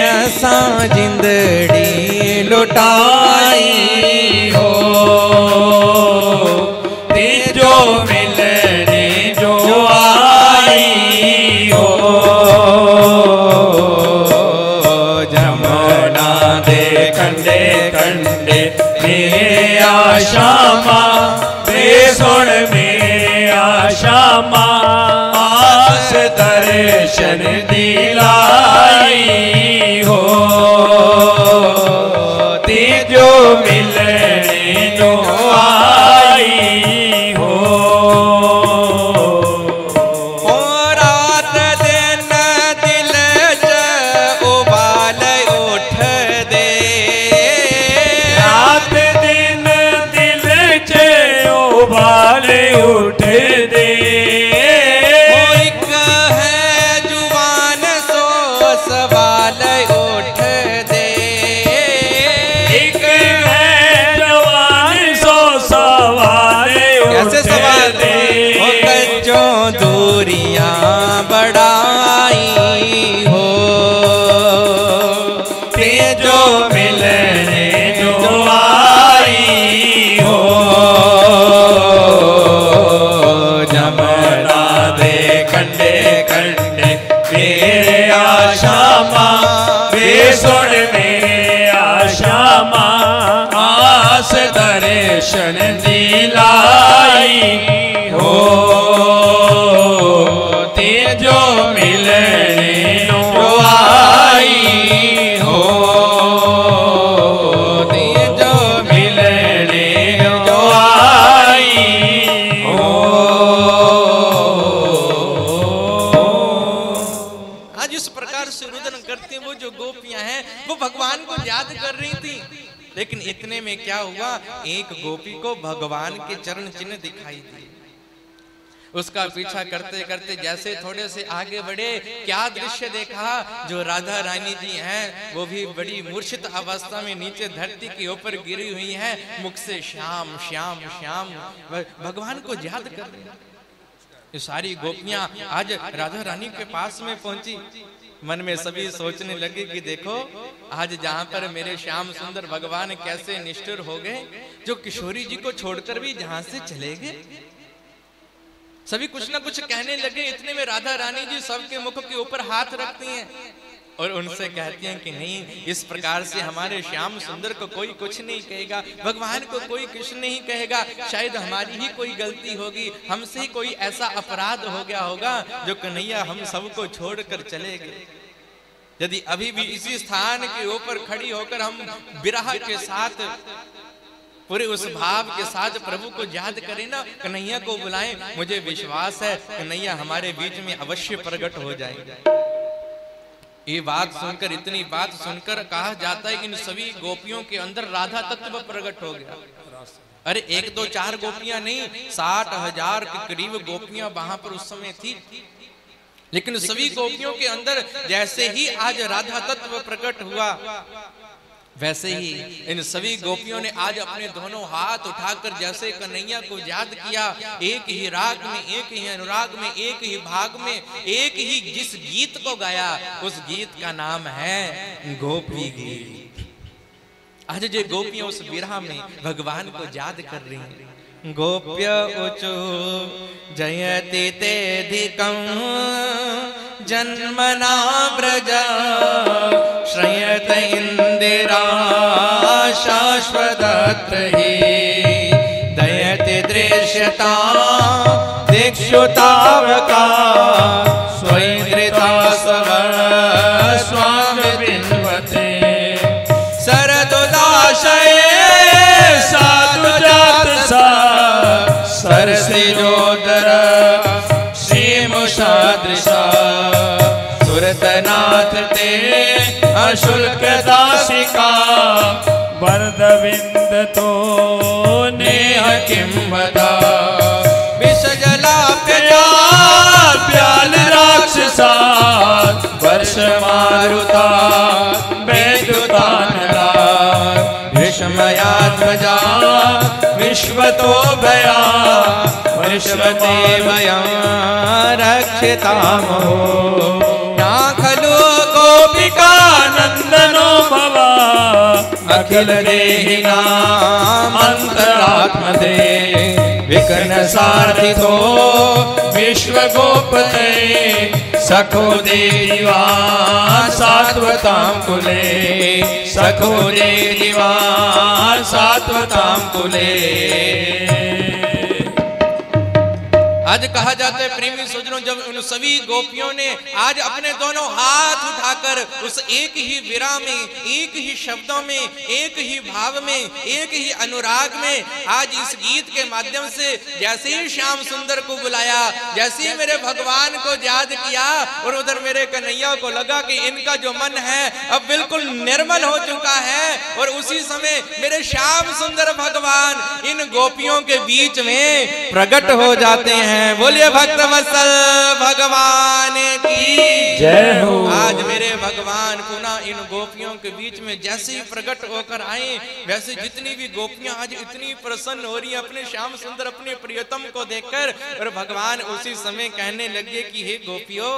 असा जिंदड़ी लुटाई हो, ते जो मिलने जो आई हो। जमुना दे कंडे कंडे मेरे आशामा, वे सुन मेरे आशामा, आस दर्शन दिलाई हो, ते जो मिलने जो आई हो। ओ रात दिन दिल च उबाल उठ दे, रात दिन दिल च उबाल उठ दे। एक है जुबान सो सवाल उठ दे, एक है जवान सो सवाल कैसे सवाल दे। ओ कच्चों दूरियां बढ़ाई हो, ते जो मिलने जो आई हो। जमुना दे कंडे कंडे मेरे आशामा, वे सुन मेरे आशामा, आस दर्शन दिलाई हो, ते जो मिलने जो आई हो। ते जो मिलने जो करते वो जो गोपियां हैं वो भगवान को याद कर रही थी। लेकिन इतने में क्या हुआ, एक गोपी को भगवान के चरण चिन्ह दिखाई दिए। उसका पीछा करते करते जैसे थोड़े से आगे बढ़े, क्या दृश्य देखा, जो राधा रानी जी हैं वो भी बड़ी मूर्छित अवस्था में नीचे धरती के ऊपर गिरी हुई हैं, मुख से श्याम श्याम श्याम भगवान को याद कर रही हैं। ये सारी गोपियां आज राधा रानी के पास में पहुंची। मन में सभी सोचने लगे कि देखो आज जहां पर मेरे श्याम सुंदर भगवान कैसे निष्ठुर हो गए, जो किशोरी जी को छोड़कर भी जहां से चले गए। सभी कुछ ना कुछ कहने लगे। इतने में राधा रानी जी सबके मुख के ऊपर हाथ रखती हैं और उनसे कहती हैं कि नहीं, इस प्रकार से हमारे श्याम सुंदर को कोई कुछ नहीं कहेगा, भगवान को कोई कुछ नहीं कहेगा, शायद हमारी ही कोई गलती होगी, हमसे ही कोई ऐसा अपराध हो गया होगा जो कन्हैया हम सबको छोड़कर चले गए। यदि अभी भी इसी स्थान के ऊपर खड़ी होकर हम विरह के साथ पूरे उस भाव के साथ प्रभु को याद करें ना, कन्हैया को बुलाएं, मुझे विश्वास है कन्हैया हमारे बीच में अवश्य प्रकट हो जाएंगे। ये बात सुनकर, इतनी बात सुनकर कहा जाता है कि इन सभी गोपियों के अंदर राधा तत्व प्रकट हो गया। अरे 1 2 4 गोपियां नहीं, 60,000 के करीब गोपियां वहां पर उस समय थी। लेकिन सभी गोपियों के अंदर जैसे ही आज राधा तत्व प्रकट हुआ, वैसे ही इन सभी गोपियों ने आज अपने दोनों हाथ उठाकर जैसे कन्हैया को याद किया, एक ही राग में, एक ही अनुराग में, एक ही भाग में, एक ही जिस गीत को गाया उस गीत का नाम है गोपी गीत। आज जो गोपियां उस विरह में भगवान को याद कर रही हैं। गोप्य उचो जयति तेधिकं जन्मना व्रज श्रयत इंदिरा शाश्वतत्र हि दयति दृश्यता दिक्षुतावका स्वैन्द्रिता स्वामी बिन्वते शरदुदाशये साधुजात सा सरसिजोदर श्रीमुषादृशा सुरतनाथ ते अशुल्क दासिका वरदविंद तो नेह किं वदा विषजला प्याल राक्षसा वर्ष मारुता वैद्युतानला विषमयात्मजा विश्वतो भया विश्वते वयं रक्षितामो ना खलु गोपिका नंदनो भवा अखिल देहिनां अंतरात्मदे विकर्ण सारथितो विश्व गोपते सखो देवान् सात्वतां कुले सखो देवान् सात्वतां कुले। आज कहा जाता है प्रेमी सज्जनों, जब उन सभी गोपियों ने आज अपने दोनों हाथ उठाकर उस एक ही विरह में, एक ही शब्दों में, एक ही भाव में, एक ही अनुराग में आज इस गीत के माध्यम से जैसे ही श्याम सुंदर को बुलाया, जैसे ही मेरे भगवान को याद किया और उधर मेरे कन्हैया को लगा कि इनका जो मन है अब बिल्कुल निर्मल हो चुका है, और उसी समय मेरे श्याम सुंदर भगवान इन गोपियों के बीच में प्रकट हो जाते हैं। बोलिए भक्त वत्सल भगवान की जय हो। आज मेरे भगवान पुनः इन गोपियों के बीच में जैसे ही प्रकट होकर आए, वैसे जितनी भी गोपियां आज इतनी प्रसन्न हो रही हैं अपने श्याम सुंदर, अपने प्रियतम को देखकर। और भगवान उसी समय कहने लगे कि हे गोपियों,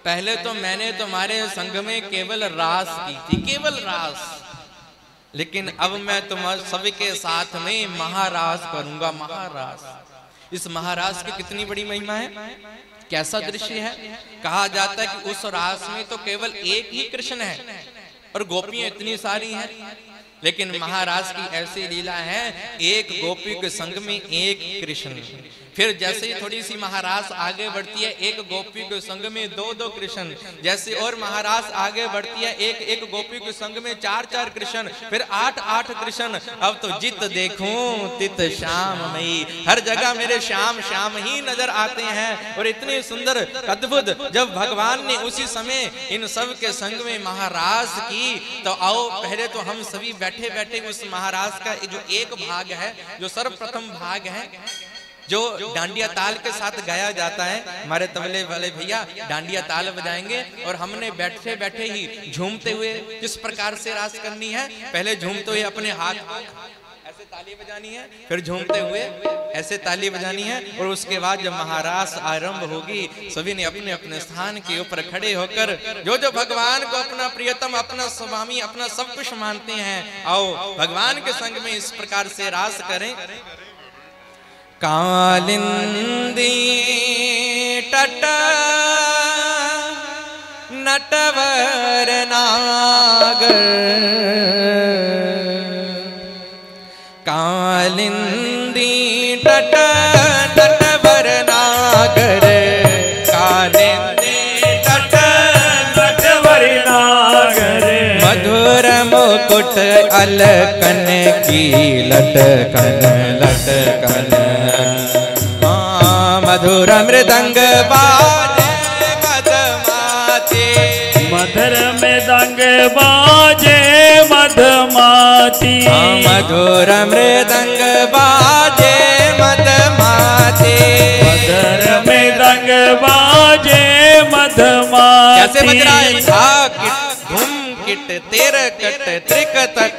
पहले तो मैंने तुम्हारे संग में केवल रास की थी, केवल रास, लेकिन अब मैं तुम सबके साथ में महारास करूंगा। महारास, इस महारास की कितनी बड़ी महिमा है, कैसा दृश्य है। कहा जाता है कि उस रास में तो केवल एक ही कृष्ण है और गोपियां इतनी सारी हैं, लेकिन महाराज की ऐसी लीला है, एक गोपी के संग में एक कृष्ण। फिर जैसे ही थोड़ी सी महारास आगे बढ़ती है, एक गोपी के संग में 2-2 कृष्ण, जैसे और महारास आगे बढ़ती है, एक गोपी के संग में 4-4 कृष्ण, फिर 8-8 कृष्ण। अब तो जित देखूं तित श्याम मई, हर जगह मेरे श्याम श्याम ही नजर आते हैं। और इतनी सुंदर अद्भुत जब भगवान ने उसी समय इन सब के संग में महारास की, तो आओ पहले तो हम सभी बैठे बैठे उस महारास का जो एक भाग है, जो सर्वप्रथम भाग है, जो डांडिया ताल के साथ गाया जाता है, हमारे तबले वाले भैया डांडिया ताल बजाएंगे और हमने बैठे बैठे ही झूमते हुए किस प्रकार से रास करनी है। पहले झूमते हुए अपने हाथ ऐसे ताली बजानी है, फिर झूमते हुए ऐसे ताली बजानी है, और उसके बाद जब महारास आरंभ होगी सभी ने अपने अपने स्थान के ऊपर खड़े होकर जो भगवान को अपना प्रियतम, अपना स्वामी, अपना सब कुछ मानते हैं, आओ भगवान के संग में इस प्रकार से रास करें। कालिंदी तट नटवर नागर, कालिंदी तट नटवर नागर, कालिंदी तट नटवर नागर, मधुर मुकुट अलकन की लटकन लटकन, मधुर मृदंग बाजे मधमाती, मधुर मृदंग बाजे मधमाती, मधुर मृदंग बाजे मधमाती, मधुर मृदंग बाजे मधमाती। कैसे बज रहा है? धाकिट धूम किट तेर कट त्रिक तक,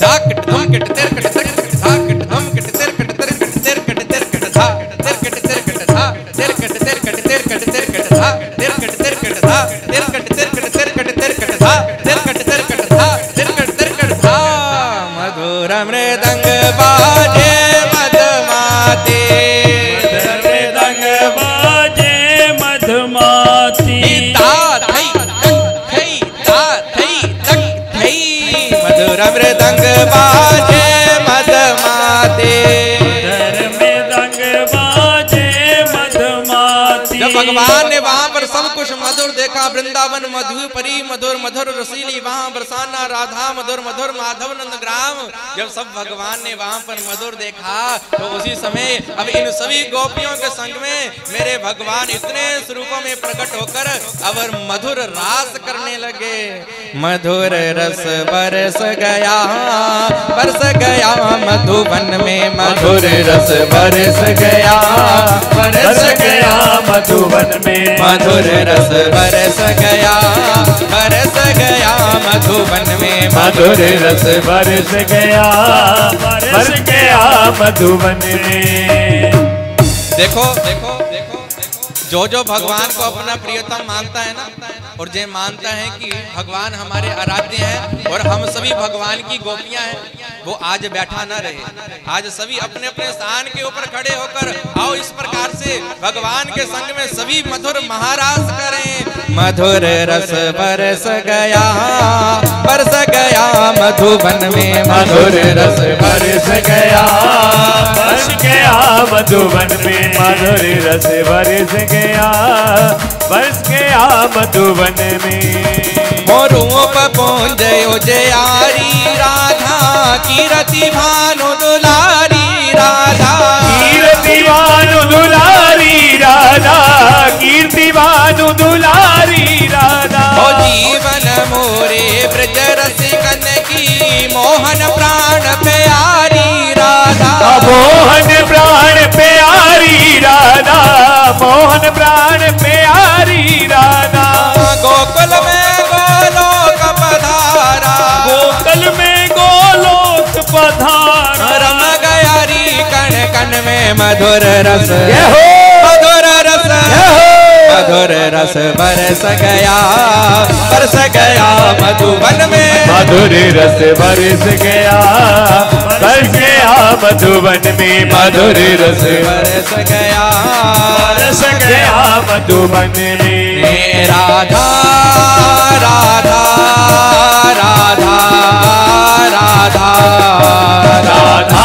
धाकिट धूम किट तेर कट त्रिक, धाकिट धूम किट तेर कट तेर कट तेर कट तेर कट धा, तेर कट तेर कट धा, तेर कट तेर कट तेर कट तेर कट धा, तेर कट तेर कट धा, तेर कट तेर कट तेर कट तेर कट धा, तेर कट तेर कट धा, तेर कट तेर कट धा, मधुर मृदंग बाजे मधमाती, मृदंग बाजे मधमाती, ता थई थई ता थई तक थई, मधुर मृदंग बाजे मधमाती, मृदंग बाजे मधमाती। जब भगवान ने वहां पर सब कुछ मधुर देखा, वृंदावन मधुपरी मधुर मधुर रसीली, वहां बरसाना राधा मधुर मधुर माधव नंदग्राम, जब सब भगवान ने वहां पर मधुर देखा, तो उसी समय अब इन सभी गोपियों के संग में मेरे भगवान इतने स्वरूपों में प्रकट होकर अब मधुर रास करने लगे। मधुर रस बरस गया मधुबन में, मधुर रस बरस गया मधुबन में, मधुर रस बरस गया मधुबन में, मधुर रस बरस गया मधुबन में। देखो देखो जो भगवान को अपना प्रियतम मानता है ना, और जो मानता है कि भगवान हमारे आराध्य हैं और हम सभी भगवान की गोपियां हैं, वो आज बैठा ना रहे, आज सभी अपने अपने स्थान के ऊपर खड़े होकर आओ इस प्रकार से भगवान के संग में सभी मधुर महारास करें। मधुर रस बरस गया मधुबन में, मधुर रस बरस गया मधुबन में, मधुर रस बरस गया मधुबन में। मोरूप पूंजयो जयारी राधा, कीरति भानु दुलारी राधा, कीर्ति भानु दुलारी राधा, कीर्ति भानु दुलारी राधा। ओ जीवन मोरे ब्रज रसिकन की, मोहन प्राण प्यारी राधा, मोहन प्राण प्यारी राधा, मोहन प्राण प्यारी राधा। गोकुल में गोलोक पधारा, गोकुल में गोलोक पधारा, रम गयारी कण कण में मधुर रस, मधुर रस, मधुर रस बरस गया मधुबन में, मधुर रस बरस गया मधुबन में, मधुर रस बरस गया मधुबन में। राधा राधा राधा राधा राधा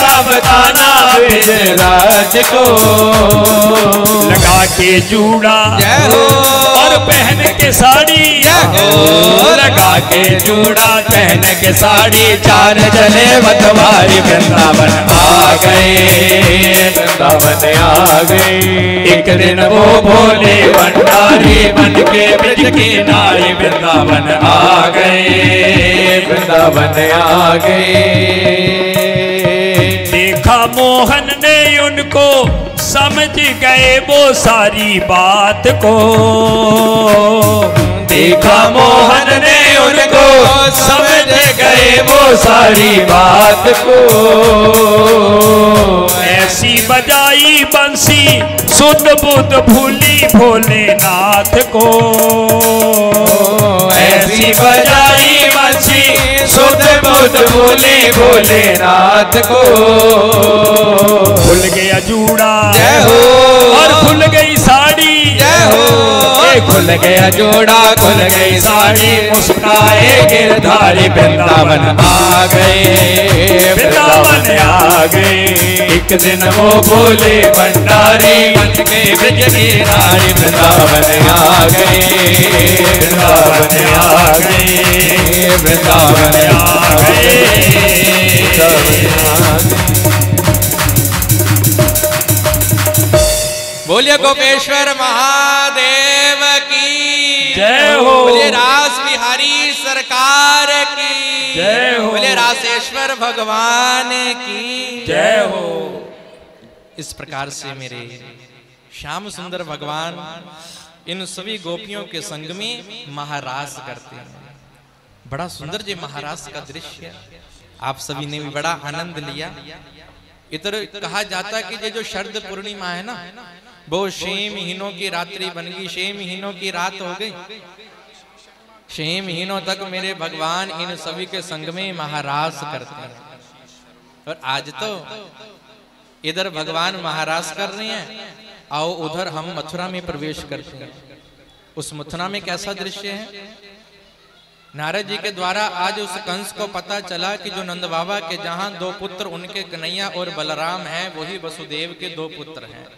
का बताना ब्रजराज को। लगा के जूड़ा और पहन के साड़ी, लगा के जूड़ा पहन के साड़ी, चार जले मतवारी वृंदावन आ गए, वृंदावन आ गए। एक दिन वो भोले भंडारी बन के ब्रज की नारी वृंदावन आ गए, वृंदावन आ गए। देखा मोहन ने उनको, समझ गए वो सारी बात को। देखा मोहन ने उनको, समझ गए वो सारी बात को। ऐसी बजाई बंसी सुध बुध भूली भोलेनाथ को। ऐसी बजाई बंसी सुध बुध भूली भोलेनाथ को। खुल गया जूड़ा और खुल गई साड़ी, खुल गया जोड़ा खुल गई साड़ी, मुस्काए गिरधारी वृंदावन आ गए, वृंदावन आ गए। एक दिन वो भोले भंडारी बन के ब्रज की नारी वृंदावन आ गए, वृंदावन आ गए, वृंदावन आ गए। बोलिए गोपेश्वर महादेव की जय हो। बोलिए रास बिहारी सरकार की जय हो। बोलिए रासेश्वर भगवान की जय हो। इस प्रकार से मेरे श्याम सुंदर भगवान इन सभी गोपियों के संग में महारास करते हैं। बड़ा सुंदर जी महारास का दृश्य आप सभी ने भी बड़ा आनंद लिया। इधर कहा जाता है कि ये जो शरद पूर्णिमा है ना, वो 6 महीनों की रात्रि बन गई, 6 महीनों की रात हो गई। 6 महीनों तक मेरे भगवान इन सभी के संग में महारास करते हैं। और आज तो इधर भगवान महारास कर रहे हैं, आओ उधर हम मथुरा में प्रवेश करते हैं। उस मथुरा में कैसा दृश्य है? नारद जी के द्वारा आज उस कंस को पता चला कि जो नंद बाबा के जहां 2 पुत्र उनके कन्हैया और बलराम हैं, वही वसुदेव के 2 पुत्र हैं।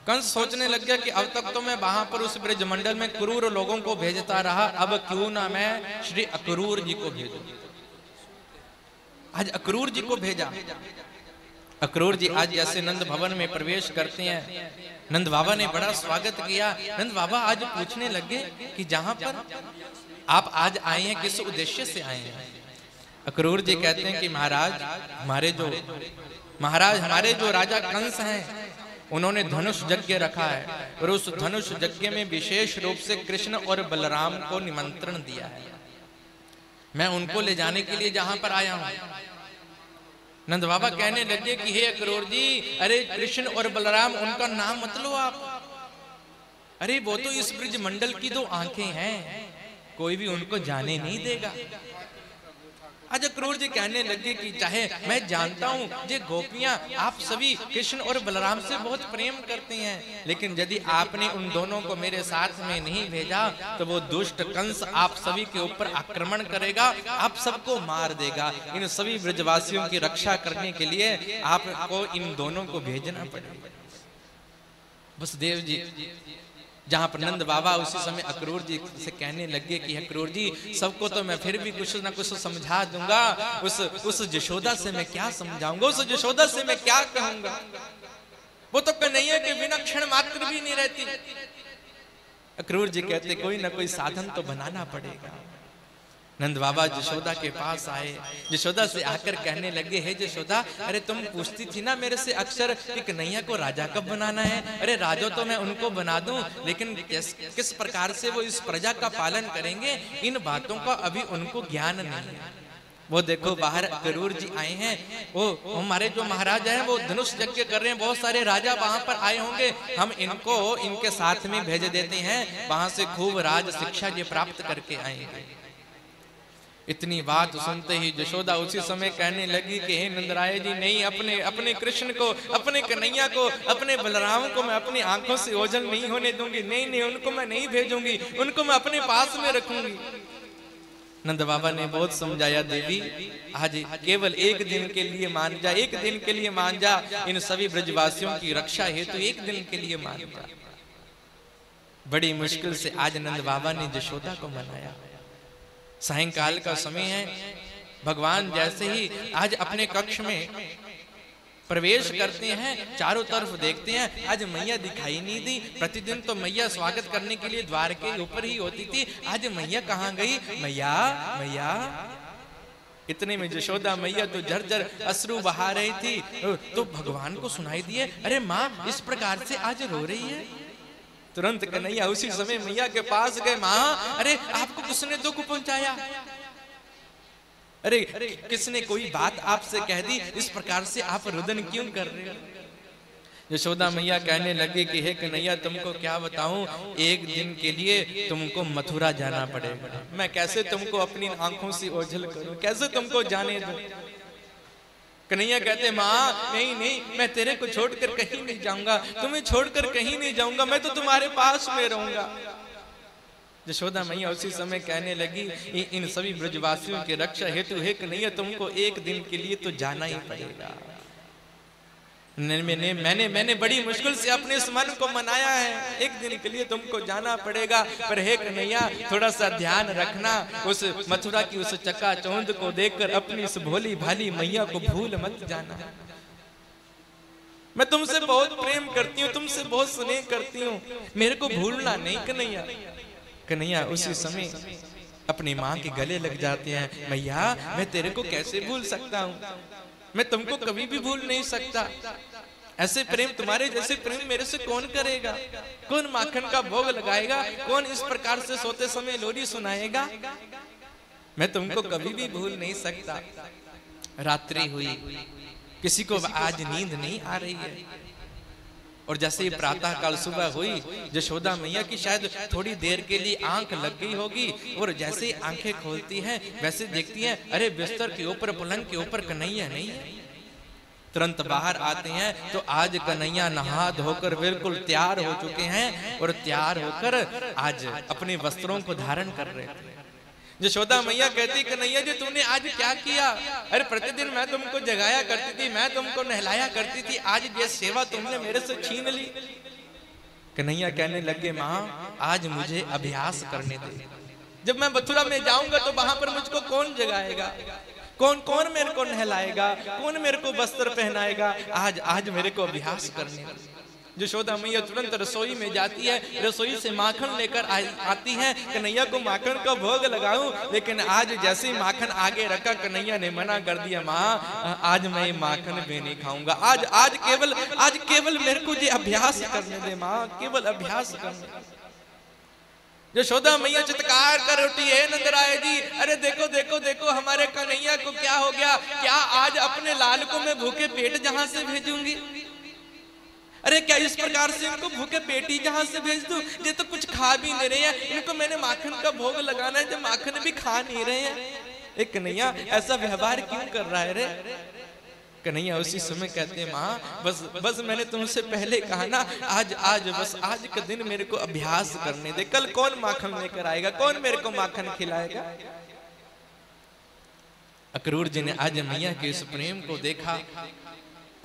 कंस सोचने लग गया कि अब तक तो मैं वहां पर उस ब्रजमंडल में क्रूर लोगों को भेजता रहा, अब क्यों ना मैं श्री अक्रूर जी को भेजूं। आज अक्रूर जी को भेजा। अक्रूर जी आज जैसे नंद भवन में प्रवेश करते हैं, नंद बाबा ने बड़ा स्वागत किया। नंद बाबा आज पूछने लगे कि जहां पर आप आज आए हैं किस उद्देश्य से आए हैं। अक्रूर जी कहते हैं कि महाराज हमारे जो राजा कंस हैं, उन्होंने धनुष यज्ञ रखा है और उस धनुष यज्ञ में विशेष रूप से कृष्ण और बलराम को निमंत्रण दिया है। मैं उनको ले जाने के लिए जहां पर आया हूं। नंद बाबा कहने लगे कि हे अक्रूर जी, अरे कृष्ण और बलराम उनका नाम मत लो आप। अरे वो तो इस ब्रज मंडल की 2 आंखें हैं, कोई भी उनको जाने नहीं देगा। आज अक्रूर जी कहने लगे कि चाहे मैं जानता हूं ये गोपियां आप सभी कृष्ण और बलराम से बहुत प्रेम करती हैं, लेकिन यदि आपने उन दोनों को मेरे साथ में नहीं भेजा तो वो दुष्ट कंस आप सभी के ऊपर आक्रमण करेगा, आप सबको मार देगा। इन सभी ब्रजवासियों की रक्षा करने के लिए आपको इन दोनों को भेजना पड़ेगा। वसुदेव जी जहां पर नंद बाबा उसी समय अक्रूर जी से कहने लगे कि अक्रूर जी, सबको तो मैं फिर भी कुछ ना कुछ समझा दूंगा, उस यशोदा से मैं क्या समझाऊंगा, उस यशोदा से मैं क्या कहूंगा। वो तो कन्हैया के बिना क्षण मात्र भी नहीं रहती। अक्रूर जी कहते कोई ना कोई साधन तो बनाना पड़ेगा। नंद बाबा यशोदा के पास आए, यशोदा से आकर कहने लगे, हे यशोदा, अरे तुम पूछती थी ना मेरे से अक्सर कि कन्हैया को राजा कब बनाना है। अरे राजा तो मैं उनको बना दूं, लेकिन किस प्रकार से वो इस प्रजा का पालन करेंगे, इन बातों का अभी उनको ज्ञान नहीं है। वो देखो बाहर अक्रूर जी आए हैं, वो हमारे जो महाराज हैं वो धनुष यज्ञ कर रहे हैं, बहुत सारे राजा वहां पर आए होंगे, हम इनको इनके साथ में भेज देते हैं, वहां से खूब राज शिक्षा ये प्राप्त करके आएंगे। इतनी बात सुनते ही यशोदा उसी समय कहने लगी कि हे नंदराय जी, नहीं, अपने कृष्ण को, अपने कन्हैया को, अपने बलराम को मैं अपनी आंखों से ओझल नहीं होने दूंगी। नहीं, उनको मैं नहीं भेजूंगी, उनको मैं अपने पास में रखूंगी। नंद बाबा ने बहुत समझाया, देवी आज केवल एक दिन के लिए मान जा, एक दिन के लिए मान जा, इन सभी ब्रजवासियों की रक्षा हेतु एक दिन के लिए मान जा। बड़ी मुश्किल से आज नंद बाबा ने यशोदा को मनाया। सायंकाल का समय है, भगवान जैसे ही आज अपने कक्ष में प्रवेश करते हैं, चारों तरफ देखते हैं, आज मैया दिखाई नहीं दी। प्रतिदिन तो मैया स्वागत करने के लिए द्वार के ऊपर ही होती थी, आज मैया कहाँ गई? मैया मैया। इतने में यशोदा मैया तो झरझर अश्रु बहा रही थी, तो भगवान को सुनाई दिए, अरे माँ इस प्रकार से आज रो रही है। तुरंत कन्हैया उसी समय मैया के पास गए, माँ अरे आपको किसने दुख पहुंचाया? अरे किसने कोई बात आपसे कह दी? इस प्रकार से आप रुदन क्यों कर रहे हो? यशोदा मैया कहने लगे कि हे कन्हैया तुमको क्या बताऊं, एक दिन के लिए तुमको मथुरा जाना पड़ेगा। मैं कैसे तुमको अपनी आंखों से ओझल करूं, कैसे तुमको जाने दूं? कन्हैया कहते माँ नहीं नहीं, मैं तेरे को छोड़कर कहीं नहीं जाऊंगा, तुम्हें छोड़कर कहीं नहीं जाऊंगा, मैं तो तुम्हारे पास में रहूंगा। यशोदा मैया उसी समय कहने लगी, इन सभी ब्रजवासियों के रक्षा हेतु हे कन्हैया तुमको एक दिन के लिए तो जाना ही पड़ेगा। मैंने बड़ी मुश्किल से अपने इस मन को मनाया है, एक दिन के लिए तुमको जाना पड़ेगा, पर हे कन्हैया थोड़ा सा ध्यान रखना, उस मथुरा की उस चकाचौंध को देखकर अपनी इस भोली भाली मैया को भूल मत जाना। मैं तुमसे बहुत प्रेम करती हूँ, तुमसे बहुत स्नेह करती हूँ, मेरे को भूलना नहीं कन्हैया। कन्हैया उसी समय अपनी माँ के गले लग जाते हैं, मैया मैं तेरे को कैसे भूल सकता हूँ, मैं तुमको कभी भी भूल नहीं सकता। ऐसे प्रेम, तुम्हारे जैसे प्रेम मेरे से कौन करेगा? कौन माखन का भोग लगाएगा? कौन इस प्रकार से सोते समय लोरी सुनाएगा? मैं तुमको कभी भी भूल नहीं सकता। रात्रि हुई, किसी को आज नींद नहीं आ रही है, और जैसे ही प्रातः काल सुबह हुई, यशोदा मैया की शायद थोड़ी देर के लिए आंख लग गई होगी, और जैसे ही आंखें खोलती हैं वैसे देखती हैं अरे बिस्तर के ऊपर पलंग के ऊपर कन्हैया नहीं है। तुरंत बाहर आते हैं तो आज कन्हैया नहा धोकर बिल्कुल तैयार हो चुके हैं, और तैयार होकर आज अपने वस्त्रों को धारण कर रहे थे। यशोदा मैया कहती कन्हैया जी तूने आज क्या किया? अरे प्रतिदिन मैं तुमको जगाया करती थी, मैं तुमको नहलाया करती थी, आज ये सेवा तुमने मेरे से छीन ली। कन्हैया कहने लगे माँ आज मुझे अभ्यास करने दे, जब मैं मथुरा में जाऊंगा तो वहां पर मुझको कौन जगाएगा, कौन कौन मेरे को नहलाएगा, कौन मेरे को वस्त्र पहनाएगा? आज मेरे को अभ्यास करने दे। यशोदा मैया तुरंत रसोई में जाती है, रसोई से माखन लेकर आती है, कन्हैया को माखन का भोग लगाऊं, लेकिन आज जैसे ही माखन आगे रखा कन्हैया ने मना कर दिया, माँ आज मैं माखन भी नहीं खाऊंगा, आज केवल मेरे को ये अभ्यास करने दे माँ, केवल अभ्यास करने दे। यशोदा मैया चित्कार कर उठी, है नंदराय जी अरे देखो देखो देखो हमारे कन्हैया को क्या हो गया, क्या आज अपने लाल को मैं भूखे पेट जहां से भेजूंगी? अरे क्या इस प्रकार से इनको भूखे पेटी जहां से भेज दूं? ये तो कुछ खा भी नहीं रहे हैं, इनको मैंने माखन का भोग लगाना है, जब माखन भी खा नहीं रहे हैं। एक कन्हैया ऐसा व्यवहार क्यों कर रहा है रे? कन्हैया उसी समय कहते हैं माँ बस मैंने तुमसे पहले कहा ना, आज का दिन मेरे को अभ्यास करने दे, कल कौन माखन लेकर आएगा, कौन मेरे को माखन खिलाएगा? अक्रूर जी ने आज मैया के इस प्रेम को देखा,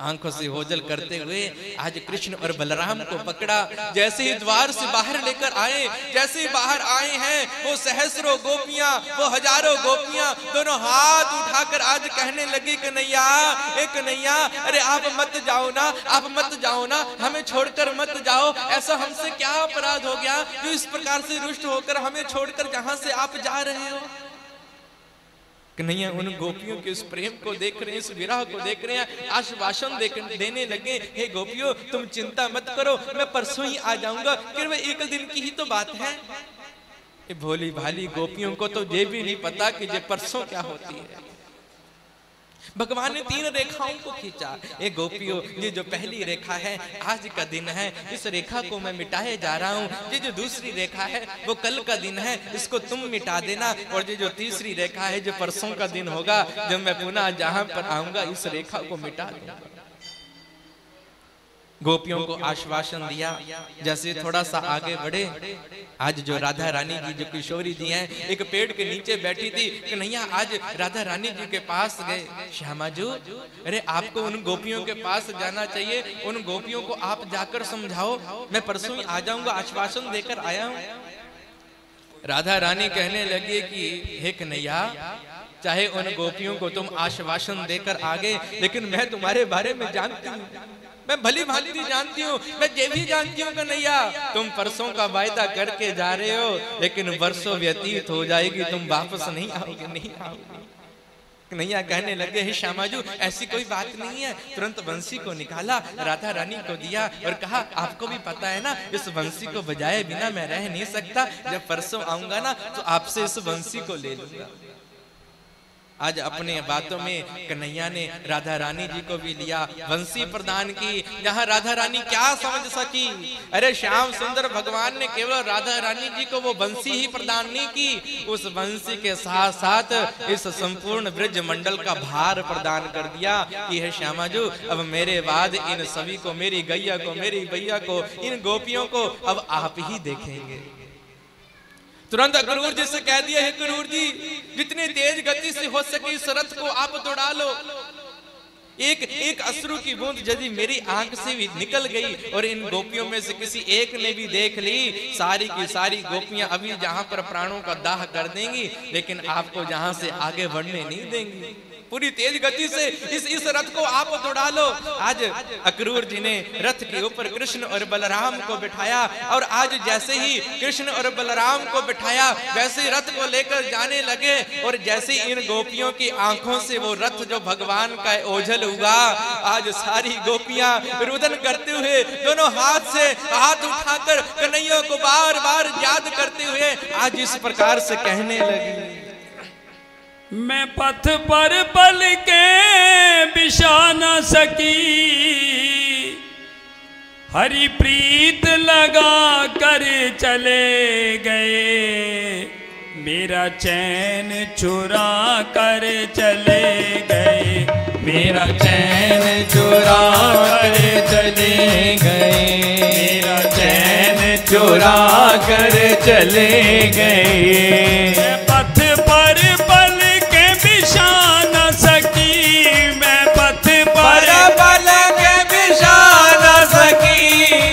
आंखों से ओझल करते हुए आज कृष्ण और बलराम को पकड़ा। जैसे ही द्वार से बाहर लेकर आए, जैसे ही बाहर आए हैं वो सहस्रों गोपियां, वो हजारों गोपियां दोनों हाथ उठाकर आज कहने लगी कन्हैया ए कन्हैया अरे आप मत जाओ ना, आप मत जाओ ना, हमें छोड़कर मत जाओ, ऐसा हमसे क्या अपराध हो गया जो इस प्रकार से रुष्ट होकर हमें छोड़कर जहां से आप जा रहे हो? कन्हैया उन गोपियों के इस प्रेम को देख रहे हैं, इस विरह को देख रहे हैं, आश्वासन देने लगे, हे गोपियों तुम चिंता मत करो, मैं परसों ही आ जाऊंगा, केवल एक दिन की ही तो बात है। ये भोली भाली गोपियों को तो ये भी नहीं पता कि ये परसों क्या होती है। भगवान ने 3 रेखाओं को खींचा। ये गोपियों ये जो पहली रेखा है आज का दिन है, इस रेखा को मैं मिटाए जा रहा हूँ। ये जो दूसरी रेखा है वो कल का दिन है, इसको तुम मिटा देना। और ये जो तीसरी रेखा है जो परसों का दिन होगा, जब मैं पुनः जहां पर आऊंगा इस रेखा को मिटा दूंगा। गोपियों को आश्वासन दिया। जैसे थोड़ा सा आगे बढ़े, आज जो राधा रानी जी जो किशोरी जी हैं, एक पेड़ के नीचे बैठी थी, कन्हैया आज राधा रानी जी के पास गए। श्यामा जी, अरे आपको उन गोपियों के पास जाना चाहिए, उन गोपियों को आप जाकर समझाओ, मैं परसों ही आ जाऊंगा, आश्वासन देकर आया हूं। राधा रानी कहने लगी कि हे कन्हैया, चाहे उन गोपियों को तुम आश्वासन देकर आ गए, लेकिन मैं तुम्हारे बारे में जानती हूँ, मैं भली भांति जानती हूँ, मैं ये भी जानती हूँ कन्हैया, तुम परसों का वायदा करके जा रहे हो, लेकिन वर्षों व्यतीत हो जाएगी, तुम वापस नहीं आओगे, नहीं आओगे। कन्हैया कहने लगे, हे श्यामा जी, ऐसी कोई बात नहीं है। तुरंत बंसी को निकाला, राधा रानी को दिया और कहा, आपको भी पता है ना, इस बंसी को बजाए बिना मैं रह नहीं सकता, जब परसों आऊंगा ना तो आपसे इस बंसी को ले लूंगा। आज अपने बातों में कन्हैया ने राधा रानी जी को भी लिया, बंसी प्रदान की। जहां राधा रानी क्या समझ सकी, अरे श्याम सुंदर भगवान ने केवल राधा रानी जी को वो बंसी ही प्रदान नहीं की, उस बंसी के साथ साथ इस संपूर्ण ब्रज मंडल का भार प्रदान कर दिया कि हे श्यामा जी, अब मेरे बाद इन सभी को, मेरी गैया को, मेरी भैया को, इन गोपियों को अब आप ही देखेंगे। तुरंत अक्रूर जी से कह दिया, हे क्रूर जी, जितनी तेज गति से हो सके इस रथ को आप दौड़ा लो। एक एक अश्रु की बूंद यदि मेरी आंख से भी निकल गई और इन गोपियों में से किसी एक ने भी देख ली, सारी की सारी गोपियां अभी जहां पर प्राणों का दाह कर देंगी, लेकिन आपको जहां से आगे बढ़ने नहीं देंगी। पूरी तेज गति से इस रथ को आप दौड़ा लो। आज अक्रूर जी ने रथ के ऊपर कृष्ण और बलराम को बिठाया, और आज जैसे ही कृष्ण और बलराम को बिठाया, वैसे रथ को लेकर जाने लगे, और जैसे इन गोपियों की आंखों से वो रथ जो भगवान का ओझल हुआ, आज सारी गोपियां रुदन करते हुए दोनों हाथ से हाथ उठाकर कन्हैया को बार बार याद करते हुए आज इस प्रकार से कहने लगी, मैं पथ पर पल के बिछा न सकी, हरि प्रीत लगा कर चले गए, मेरा चैन चुरा कर चले गए, मेरा चैन चुरा कर चले गए, मेरा चैन चुरा कर चले गए। पथ पर पल के बिछा न सकी, मैं पथ पर पल के बिछा न सकी,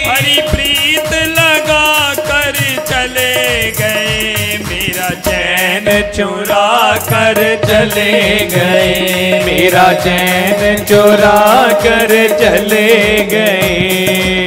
हरि प्रीत लगा कर चले गए, मेरा चैन चुरा कर चले गए, मेरा चैन चुरा कर चले गए।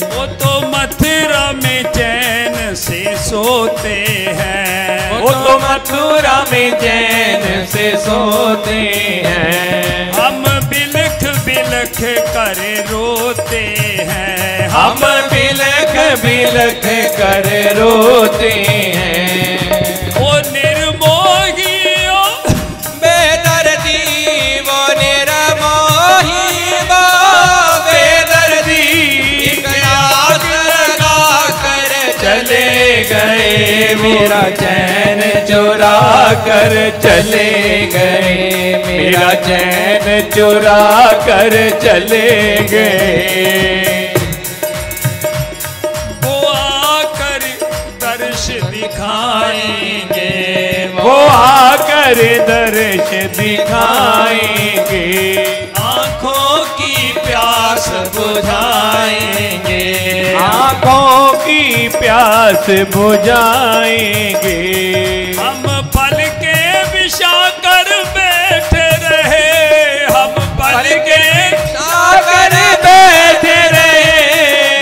वो तो मथुरा में चैन से सोते हैं, वो तो मथुरा में चैन से सोते हैं, हम बिलख बिलख कर रोते हैं, हम बिलख बिलख कर रोते हैं। वो निर्मोही बेदर्दी, वो निर्मोही बेदर्दी, आस लगा कर चले गए, मेरा चैन चुरा कर चले गए, मेरा चैन चुरा कर चले गए। वो आकर दर्श दिखाएंगे, वो आकर दर्श दिखाएंगे, आंखों की प्यास बुझाएंगे, आंखों की प्यास बुझाएंगे। हम पल के बिछा कर बैठे रहे, हम पल के बिछा कर बैठे रहे,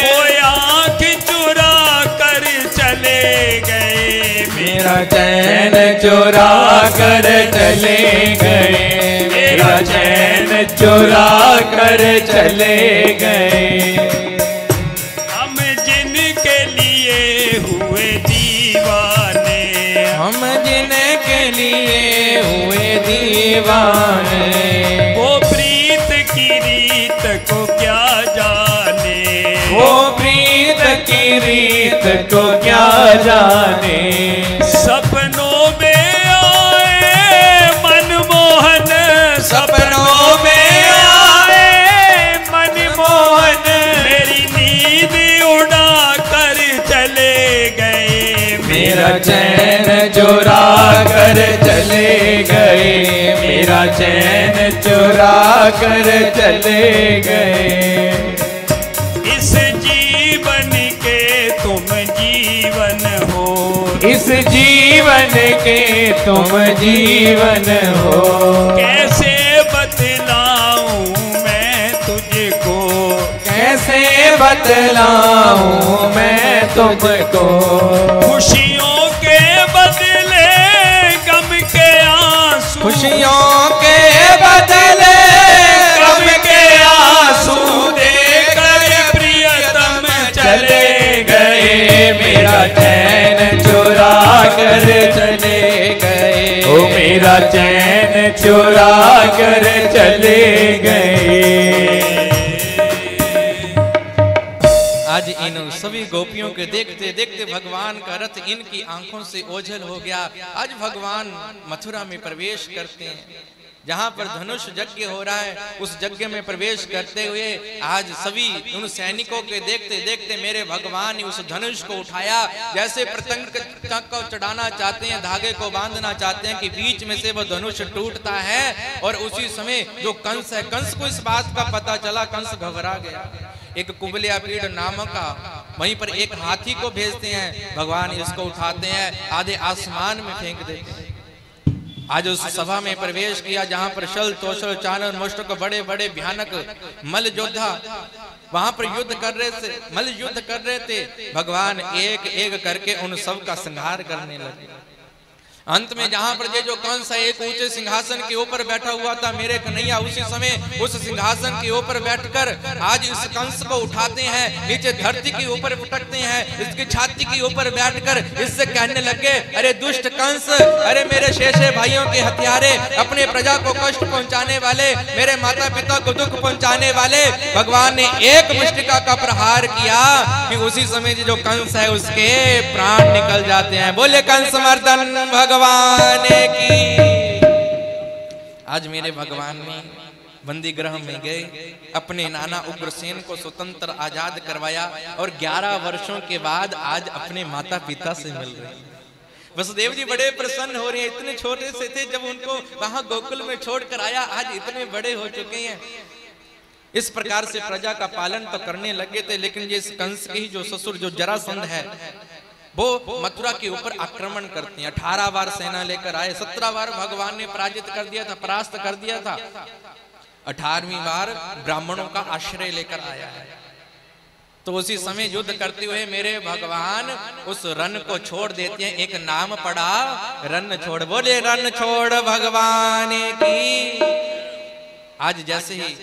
वो आँख चुरा कर चले गए, मेरा चैन चुरा कर चले गए, मेरा चैन चुरा कर चले गए। हम जिनके लिए हुए दीवाने, हम जिनके लिए हुए दीवाने, वो प्रीत की रीत को क्या जाने, वो प्रीत की रीत को क्या जाने। सपनों में आए मनमोहन, सपनों में आए मनमोहन, मेरा चैन चुरा कर चले गए, मेरा चैन चुरा कर चले गए। इस जीवन के तुम जीवन हो, इस जीवन के तुम जीवन हो। कैसे बतलाऊं मैं तुझको, कैसे बतलाऊं मैं तुझको। खुशियों के बदले गम के आंसू, खुशियों के बदले गम के आंसू देकर प्रियतम चले गए। मेरा चैन चुरा कर चले गए, ओ मेरा चैन चुरा कर चले गए। आज इन सभी गोपियों के देखते देखते भगवान का रथ इनकी आंखों से ओझल हो गया। आज भगवान मथुरा में प्रवेश करते हैं, जहां पर धनुष यज्ञ हो रहा है, उस यज्ञ में प्रवेश करते हुए आज सभी उन सैनिकों के देखते देखते मेरे भगवान ने उस धनुष को उठाया। जैसे पतंग को चढ़ाना चाहते हैं, धागे को बांधना चाहते हैं कि बीच में से वो धनुष टूटता है। और उसी समय जो कंस है, कंस को इस बात का पता चला, कंस घबरा गया। एक कुबलियापीड़ नामक का वहीं पर एक हाथी को भेजते हैं, भगवान इसको उठाते हैं, आधे आसमान में फेंक देते हैं। आज उस सभा में प्रवेश किया जहां पर शल तोषल चानन मुष्टक बड़े बड़े भयानक मल्ल योद्धा वहां पर युद्ध कर रहे थे, मल्ल युद्ध कर रहे थे। भगवान एक एक करके उन सब का संहार करने लगे। अंत में जहां पर ये जो कंस है एक ऊंचे सिंहासन के ऊपर बैठा हुआ था, मेरे कन्हैया उसी समय उस सिंहासन के ऊपर बैठकर आज इस कंस को उठाते हैं, नीचे धरती के ऊपर पटकते हैं, इसकी छाती के ऊपर बैठकर इससे कहने लगे, अरे दुष्ट कंस, अरे मेरे शेषे भाइयों के हथियारे, अपने प्रजा को कष्ट पहुंचाने वाले, मेरे माता पिता को दुख पहुंचाने वाले। भगवान ने एक मुष्टिका का प्रहार किया कि उसी समय जो कंस है उसके प्राण निकल जाते हैं। बोले कंस मर्दन भगवान की। आज मेरे भगवान ने बंदी गृह में गए, अपने नाना उग्रसेन को स्वतंत्र आजाद करवाया और 11 वर्षों के बाद आज अपने माता पिता से मिल रहे हैं। वसुदेव जी बड़े प्रसन्न हो रहे हैं। इतने छोटे से थे जब उनको वहां गोकुल में छोड़कर आया, आज इतने बड़े हो चुके हैं। इस प्रकार से प्रजा का पालन तो करने लगे थे, लेकिन ये कंस के ही जो ससुर जो जरासंध है वो मथुरा के ऊपर आक्रमण करते हैं। 18 बार सेना लेकर आए, 17 बार भगवान ने पराजित कर दिया था, परास्त कर दिया था। 18वीं बार ब्राह्मणों का आश्रय लेकर आया है। तो उसी समय युद्ध करते हुए मेरे भगवान उस रन को छोड़ देते हैं। एक नाम पड़ा रन छोड़। बोले रन छोड़ भगवान की। आज जैसे ही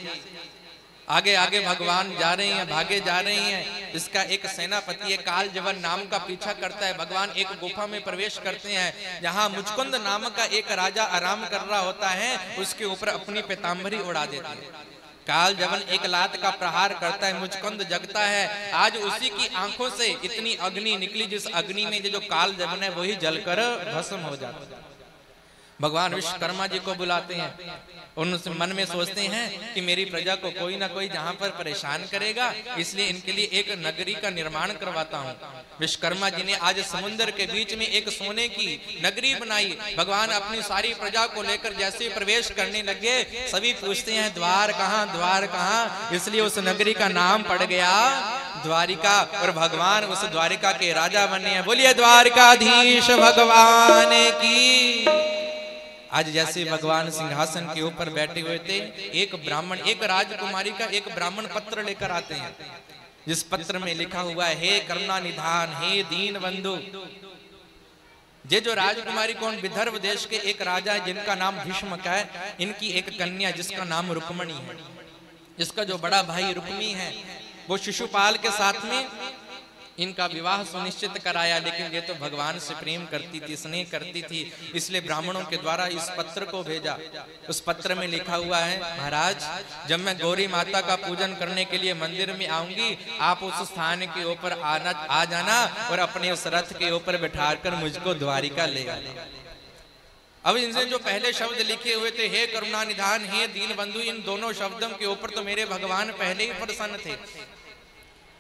आगे आगे भगवान जा रहे हैं, भागे जा रहे हैं, इसका एक सेनापति है काल जवन नाम का पीछा करता है। भगवान एक गुफा में प्रवेश करते हैं जहां मुचकुंद नाम का एक राजा आराम कर रहा होता है, उसके ऊपर अपनी पीतांबरी उड़ा देते हैं। काल जवन एक लात का प्रहार करता है, मुचकुंद जगता है। आज उसी की आंखों से इतनी अग्नि निकली जिस अग्नि में जो काल जवन है वही जलकर भस्म हो जाता है। भगवान विश्वकर्मा जी को बुलाते हैं, उनसे मन में सोचते हैं कि मेरी प्रजा को कोई ना कोई जहां पर परेशान करेगा, इसलिए इनके लिए एक नगरी का निर्माण करवाता हूं। विश्वकर्मा जी ने आज समुद्र के बीच में एक सोने की नगरी बनाई। भगवान अपनी सारी प्रजा को लेकर जैसे प्रवेश करने लगे, सभी पूछते हैं द्वार कहाँ, द्वार कहाँ, इसलिए उस नगरी का नाम पड़ गया द्वारिका। और भगवान उस द्वारिका के राजा बने हैं। बोलिए द्वारिकाधीश भगवान की। आज जैसे भगवान सिंहासन के ऊपर बैठे हुए थे, एक ब्राह्मण, एक राजकुमारी का एक ब्राह्मण पत्र लेकर आते हैं, जिस पत्र में लिखा हुआ है, हे करुणा निधान, हे दीन बंधु। ये जो राजकुमारी कौन, विदर्भ देश के एक राजा है जिनका नाम भीष्मक है, इनकी एक कन्या जिसका नाम रुक्मणी है। इसका जो बड़ा भाई रुक्मी है वो शिशुपाल के साथ में इनका विवाह सुनिश्चित कराया, लेकिन ये तो भगवान से प्रेम करती थी, स्नेह करती थी, इसलिए ब्राह्मणों के द्वारा इस पत्र को भेजा। उस पत्र में लिखा हुआ है, महाराज जब मैं गौरी माता का पूजन करने के लिए मंदिर में आऊंगी, आप उस स्थान के ऊपर आ जाना और अपने उस रथ के ऊपर बैठाकर मुझको द्वारिका ले आना। अब इनसे जो पहले शब्द लिखे हुए थे, हे करुणा निधान, हे दीन बंधु, इन दोनों शब्दों के ऊपर तो मेरे भगवान पहले ही प्रसन्न थे।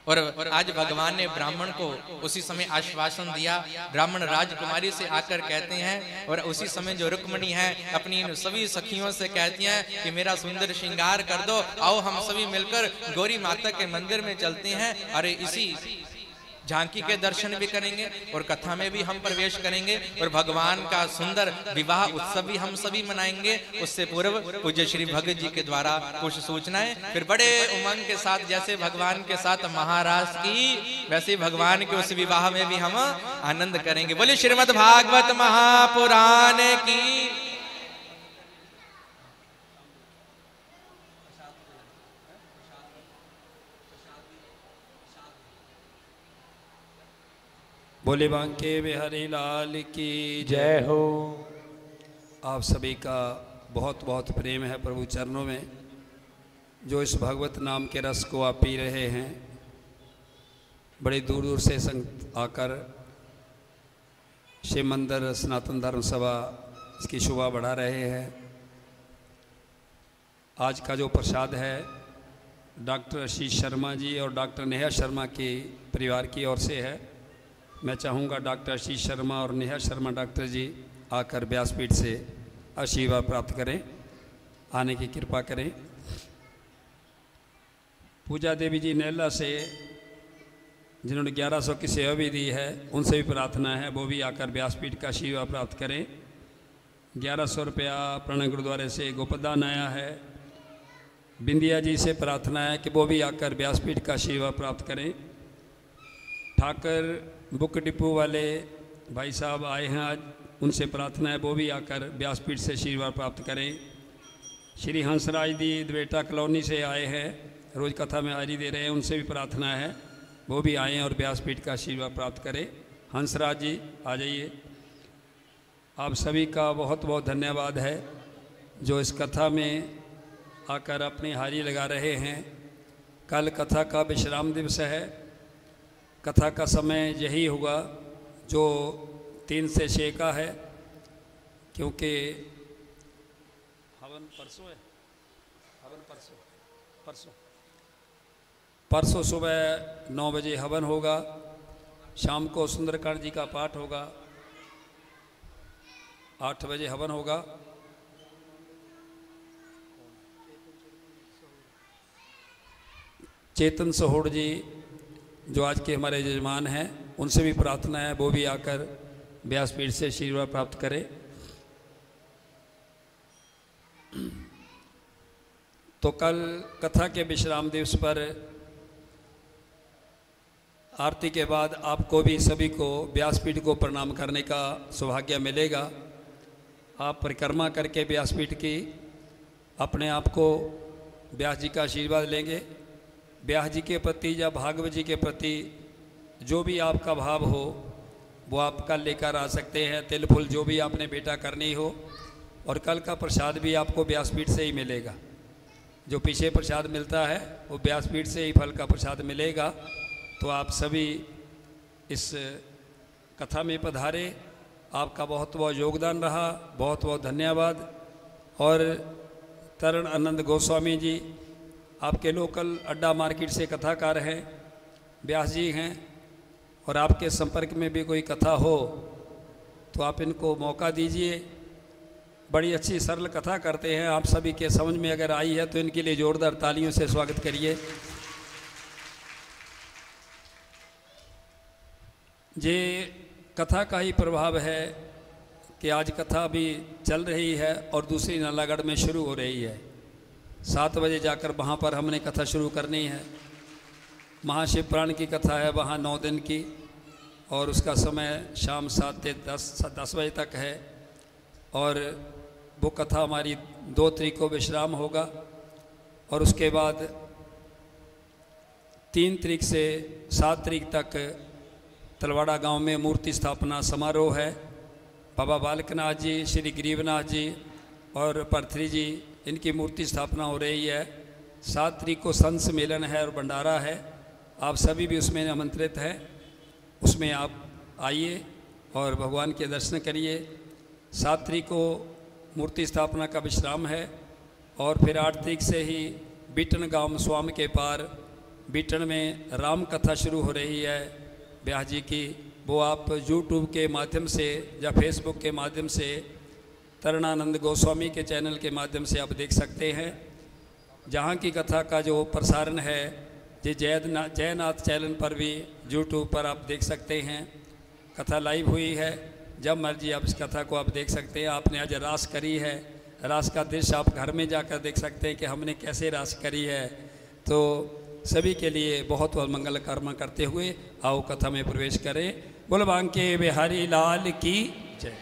और आज भगवान ने ब्राह्मण को उसी समय आश्वासन दिया। ब्राह्मण राजकुमारी से आकर कहते हैं, और उसी समय जो रुक्मिणी है अपनी इन सभी सखियों से कहती हैं कि मेरा सुंदर श्रृंगार कर दो, आओ हम सभी मिलकर गौरी माता के मंदिर में चलते हैं। अरे इसी झांकी के दर्शन भी करेंगे और कथा में भी हम प्रवेश करेंगे और भगवान का सुंदर विवाह उत्सव भी हम सभी मनाएंगे। उससे पूर्व पूज्य श्री भगत जी के द्वारा कुछ सूचनाएं, फिर बड़े उमंग के साथ जैसे भगवान के साथ महाराज की, वैसे भगवान के उस विवाह में भी हम आनंद करेंगे। बोले श्रीमद् भागवत महापुराण की। बोले बांके बिहारी लाल की जय हो। आप सभी का बहुत बहुत प्रेम है प्रभु चरणों में, जो इस भगवत नाम के रस को आप पी रहे हैं। बड़े दूर दूर से संत आकर शिव मंदिर सनातन धर्म सभा इसकी शोभा बढ़ा रहे हैं। आज का जो प्रसाद है डॉक्टर आशीष शर्मा जी और डॉक्टर नेहा शर्मा के परिवार की ओर से है। मैं चाहूँगा डॉक्टर आशीष शर्मा और नेहा शर्मा डॉक्टर जी आकर व्यासपीठ से आशीर्वाद प्राप्त करें, आने की कृपा करें। पूजा देवी जी नैला से जिन्होंने 1100 की सेवा भी दी है, उनसे भी प्रार्थना है वो भी आकर व्यासपीठ का आशीर्वाद प्राप्त करें। 1100 रुपया प्रणय गुरुद्वारे से गोपदान आया है। बिंदिया जी से प्रार्थना है कि वो भी आकर व्यासपीठ का आशीर्वाद प्राप्त करें। ठाकर बुक डिपो वाले भाई साहब आए हैं आज, उनसे प्रार्थना है वो भी आकर व्यासपीठ से आशीर्वाद प्राप्त करें। श्री हंसराज दी द्वेटा कॉलोनी से आए हैं, रोज़ कथा में हाजिरी दे रहे हैं, उनसे भी प्रार्थना है वो भी आए और व्यासपीठ का आशीर्वाद प्राप्त करें। हंसराज जी आ जाइए। आप सभी का बहुत बहुत धन्यवाद है जो इस कथा में आकर अपनी हाजिरी लगा रहे हैं। कल कथा का विश्राम दिवस है। कथा का समय यही होगा जो 3 से 6 का है, क्योंकि हवन परसों है। हवन परसों सुबह 9 बजे हवन होगा। शाम को सुंदरकांड जी का पाठ होगा। 8 बजे हवन होगा। चेतन सहोड़ जी जो आज के हमारे यजमान हैं, उनसे भी प्रार्थना है वो भी आकर व्यासपीठ से आशीर्वाद प्राप्त करें। तो कल कथा के विश्राम दिवस पर आरती के बाद आपको भी सभी को व्यासपीठ को प्रणाम करने का सौभाग्य मिलेगा। आप परिक्रमा करके व्यासपीठ की अपने आप को व्यास जी का आशीर्वाद लेंगे। व्यास जी के प्रति या भागवत जी के प्रति जो भी आपका भाव हो वो आप कल लेकर आ सकते हैं। तिल फूल जो भी आपने बेटा करनी हो, और कल का प्रसाद भी आपको व्यासपीठ से ही मिलेगा। जो पीछे प्रसाद मिलता है वो व्यासपीठ से ही फल का प्रसाद मिलेगा। तो आप सभी इस कथा में पधारे। आपका बहुत बहुत योगदान रहा, बहुत बहुत धन्यवाद। और तरण आनंद गोस्वामी जी आपके लोकल अड्डा मार्केट से कथाकार हैं, व्यास जी हैं, और आपके संपर्क में भी कोई कथा हो तो आप इनको मौका दीजिए। बड़ी अच्छी सरल कथा करते हैं। आप सभी के समझ में अगर आई है तो इनके लिए जोरदार तालियों से स्वागत करिए। ये कथा का ही प्रभाव है कि आज कथा भी चल रही है और दूसरी नालागढ़ में शुरू हो रही है। 7 बजे जाकर वहाँ पर हमने कथा शुरू करनी है। महाशिव पुराण की कथा है वहाँ 9 दिन की, और उसका समय शाम 7 से 10 बजे तक है। और वो कथा हमारी 2 तारीख को विश्राम होगा, और उसके बाद 3 तारीख से 7 तारीख तक तलवाड़ा गांव में मूर्ति स्थापना समारोह है। बाबा बालकनाथ जी, श्री गरीबनाथ जी और पर्थरी जी, इनकी मूर्ति स्थापना हो रही है। 7 तारीख को संत सम्मेलन है और भंडारा है। आप सभी भी उसमें आमंत्रित हैं। उसमें आप आइए और भगवान के दर्शन करिए। 7 तारीख को मूर्ति स्थापना का विश्राम है, और फिर 8 तारीख से ही बीटन गांव स्वामी के पार बीटन में राम कथा शुरू हो रही है ब्यास जी की, वो आप यूट्यूब के माध्यम से या फेसबुक के माध्यम से तरणानंद गोस्वामी के चैनल के माध्यम से आप देख सकते हैं। जहाँ की कथा का जो प्रसारण है ये जयनाथ चैनल पर भी यूट्यूब पर आप देख सकते हैं। कथा लाइव हुई है, जब मर्जी आप इस कथा को आप देख सकते हैं। आपने आज रास करी है, रास का दृश्य आप घर में जाकर देख सकते हैं कि हमने कैसे रास करी है। तो सभी के लिए बहुत बहुत मंगल कर्म करते हुए आओ कथा में प्रवेश करें। बोल बांके बिहारी लाल की जय।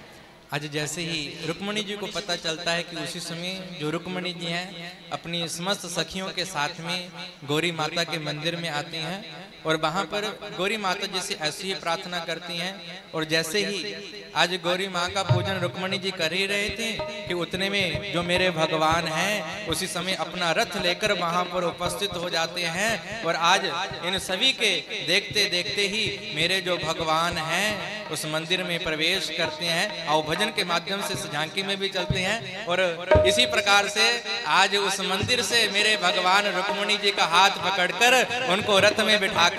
आज जैसे ही रुक्मणी जी को पता चलता है कि उसी समय जो रुक्मणी जी हैं अपनी समस्त सखियों के साथ में गौरी माता के मंदिर में आती हैं और वहाँ पर गौरी माता जी से ऐसी ही प्रार्थना करती हैं। और जैसे ही आज गौरी माँ का पूजन रुक्मणी जी कर ही रहे थे कि उतने में जो मेरे भगवान हैं उसी समय अपना रथ लेकर वहाँ पर उपस्थित हो जाते हैं। और आज इन सभी के देखते देखते ही मेरे जो भगवान हैं उस मंदिर में प्रवेश करते हैं। और भजन के माध्यम से झांकी में भी चलते हैं। और इसी प्रकार से आज उस मंदिर से मेरे भगवान रुक्मणी जी का हाथ पकड़कर उनको रथ में बिठाकर